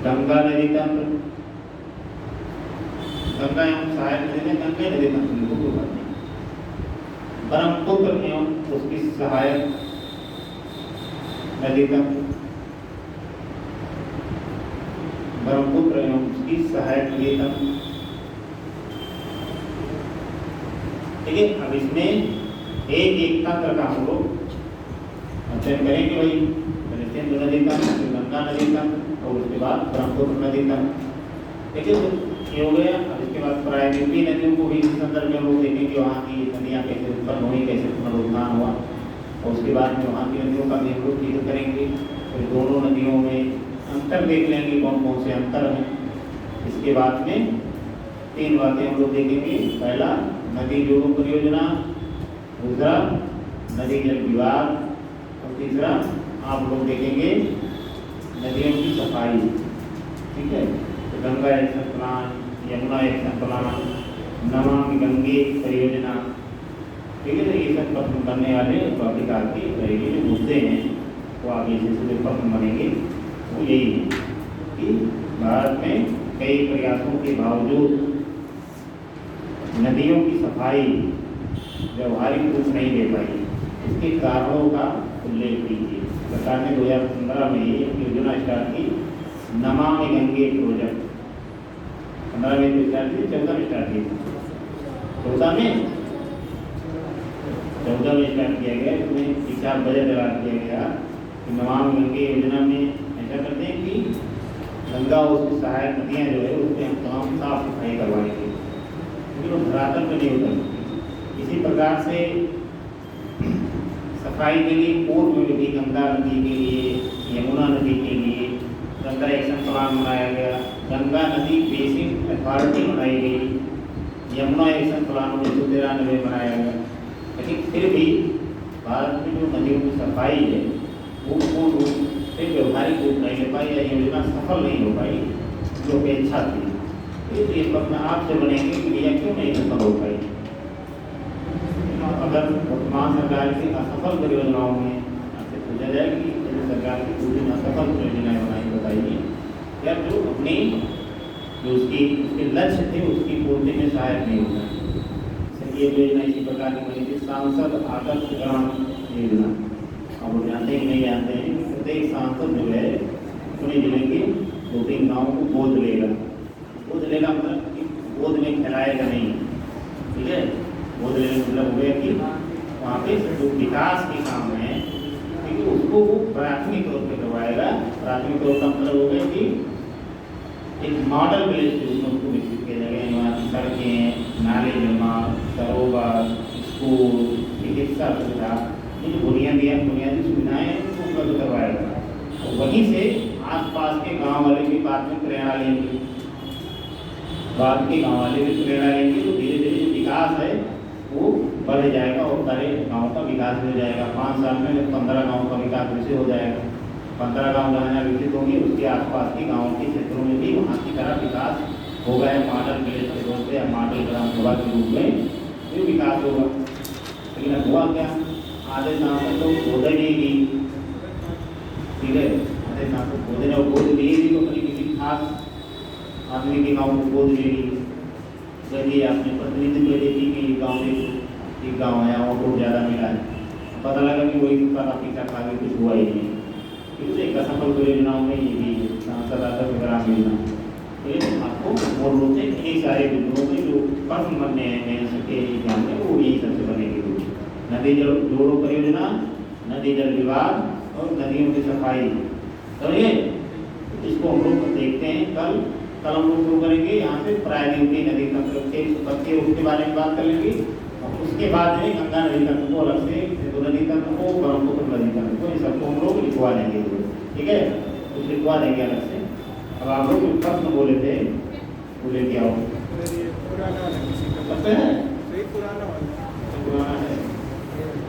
गंगा नदी तंत्र, गंगा एवं सहायक नदी में गंगा नदी तंत्र को बताते हैं। ब्रह्मपुत्र एवं उसकी सहायक नदी तंत्र, ब्रह्मपुत्र एवं उसकी सहायक नदी तंत्र। ठीक है, अब इसमें एक एक तंत्र का हम लोग अध्ययन करेंगे। भाई पहले सिंधु नदी तंत्र, फिर गंगा नदी तंत्र और उसके बाद ब्रह्मपुत्र नदी तंत्र। ठीक है, तो ये हो गया। अब इसके बाद प्रायद्वीपीय नदियों को भी इस संदर्भ में हम लोग देखेंगे, वहाँ की नदियाँ कैसे उत्पन्न हुई, कैसे पुनरुत्थान हुआ, और उसके बाद में वहाँ की नदियों का भी हम लोग जिक्र करेंगे। फिर दोनों नदियों में अंतर देख लेंगे, कौन कौन से अंतर हैं। इसके बाद में 3 बातें हम लोग देखेंगे। पहला नदी जोड़ों परियोजना, दूसरा नदी जल विवाद, और तीसरा आप लोग देखेंगे नदियों की सफाई। ठीक है, तो Ganga action plan, Yamuna action plan, Namami Gange परियोजना। ठीक है, तो ये सब प्रश्न बनने वाले टॉपिक आपके रहेंगे। जो मुद्दे हैं वो आगे से प्रश्न बनेंगे, वो यही है कि भारत में कई प्रयासों के बावजूद नदियों की सफाई व्यवहारिक रूप नहीं ले पाई। इसके कारणों का उल्लेख कीजिए। सरकार ने 2015 में एक योजना स्टार्ट की, नमामि गंगे प्रोजेक्ट। 15 में तो स्टार्ट की, 14 में स्टार्ट की, 14 में स्टार्ट किया गया। इसमें शिक्षा बजट तैयार किया गया कि नमामि गंगे योजना में ऐसा करते हैं कि गंगा और उसकी सहायक नदियाँ जो है उसमें हम तमाम साफ सफाई करवाएंगे, क्योंकि वो धरातल में नहीं उतरती। इसी प्रकार से सफाई के लिए पूर्व में भी गंगा नदी के लिए, यमुना नदी के लिए गंगा एक्शन प्लान बनाया गया, गंगा नदी बेसिन अथॉरिटी बनाई गई, यमुना एक्शन प्लान 1993 में बनाया गया। लेकिन फिर भी भारत में जो नदियों की सफाई है वो पूर्ण रूप से व्यवहारिक रूप नहीं ले पाई, या योजना सफल नहीं हो पाई जो अपेक्षा थी। ये प्रश्न आपसे बनेंगे कि यह क्यों नहीं सफल हो पाई। अगर वर्तमान सरकार की असफल परियोजनाओं में आपसे पूछा जाए कि सरकार की पूरी असफल परियोजनाएं बनाई बताइए, या जो अपनी जो उसके लक्ष्य थे उसकी पूर्ति में सहायक नहीं होता। ये योजना इसी प्रकार की बनी थी, सांसद आदर्श ग्राम योजना। अब वो जानते हैं कि नहीं जानते हैं, प्रत्येक सांसद जो है अपने जिले के 2-3 गाँव को गोद लेगा। गोद लेगा मतलब कि गोद में खिलाएगा नहीं। ठीक है, गोद लेने मतलब हो गया कि वहाँ पे जो विकास के काम है, ठीक है, उसको वो प्राथमिक तौर पर करवाएगा। प्राथमिक तौर का मतलब हो गया कि एक मॉडल विलेज के रूप में उसको विकसित किया जाएगा। यहाँ सड़कें, नाले निर्माण, सरोवर, स्कूल, चिकित्सा सुविधा, ये जो बुनियादी सुविधाएं उसको उपलब्ध करवाएगा। और वहीं से आसपास के गांव वाले भी बाद में प्रेरणा लेंगे, बाद के गांव वाले भी प्रेरणा लेंगे। तो धीरे धीरे जो विकास है वो बढ़ जाएगा और सारे गाँव का विकास हो जाएगा। 5 साल में 15 गाँव का विकास वैसे हो जाएगा। 15 गाँव जहाँ विकसित होंगे उसके आसपास के गाँव के क्षेत्रों में भी वहाँ की तरह विकास होगा। मॉडल विलेज के तौर पर या मॉडल ग्राम सभा के रूप में ये विकास होगा। लेकिन अब हुआ क्या, आधे सांसद लोग गोद लेगी। ठीक है, आधे सांसद गोद और गोद लेगी तो अपनी किसी खास आदमी के गाँव को गोद लेगी। यदि आपने प्रतिनिधित्व देती कि गाँव में एक गाँव है और वोट ज़्यादा मिला है, पता लगा कि वही काफ़ी खा के कुछ हुआ ही नहीं। इसलिए एक असफल परियोजनाओं में ये भी सांसद आदर्श ग्राम योजना। तो आपको मूल रूप से कई सारे बिंदुओं में जो प्रश्न बनने हैं के एग्जाम में वो यही सबसे बनेगी। नदी जल जोड़ों परियोजना, नदी जल विवाद और नदियों की सफाई। तो ये इसको हम लोग देखते हैं। कल हम लोग शुरू करेंगे यहाँ से प्रायद्वीपीय नदी तंत्र के उसके बारे में बात कर लेंगे। और उसके बाद में गंगा नदी तंत्र को अलग से, सिंधु नदी तंत्र को, ब्रह्मपुत्र नदी तंत्र को, ये सबको हम लोग लिखवा देंगे। ठीक है, कुछ लिखवा देंगे अलग से। अब आप लोग प्रश्न बोले थे वो लेके आओ। पुराना है, पुराना है। पुराना है।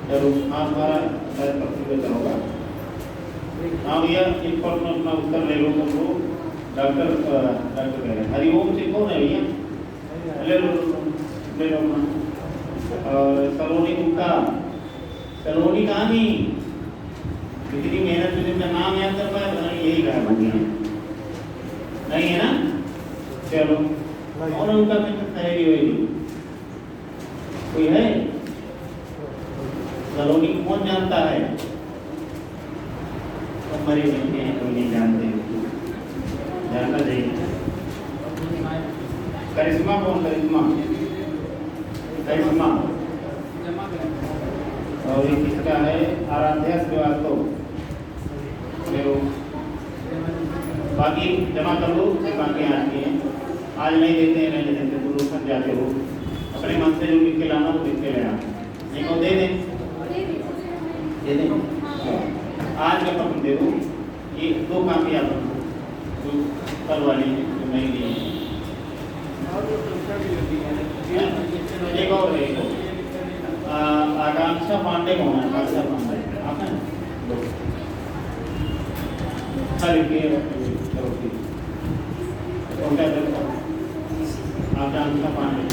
जरूर आप हमारा शायद पत्र होगा। हाँ भैया एक प्रश्न अपना उत्तर ले लो तुम लोग। डॉक्टर कह रहे हैं हरिओम से कौन है भैया? ले लो ले लो अपना। और सलोनी गुप्ता, सलोनी कहानी इतनी मेहनत से जिनका नाम याद कर पाए तो यही कहा बनी है, नहीं है ना? चलो और उनका कितना सहेली होगी कोई है? सलोनी कौन जानता है? हमारे नहीं है, कोई नहीं जानते, जानना चाहिए। करिश्मा कौन? करिश्मा करिश्मा और ये किसका है? आराध्या श्रीवास्तव। बाकी जमा कर लो, बाकी आती है आज नहीं देते हैं, नहीं देते तो लोग जाते हो अपने मन से जो लिख के लाना वो लिख के लेना, नहीं को दे दें दे दें। आज का पसंद दे दो, ये दो काफी आप जो कल वाली जो नहीं दी एक और है। आकांक्षा पांडे कौन है? आकांक्षा पांडे आप हैं? चलो ठीक आकांक्षा पांडे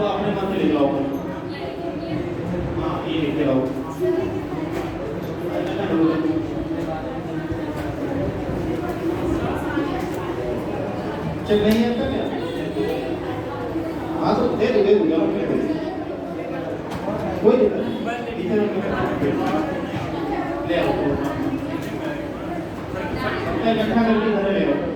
अपने मन से लिख लो। हाँ ये लिख लो। चल नहीं आता क्या? हाँ तो दे दो कोई ले आओ इकट्ठा करके घर ले आओ।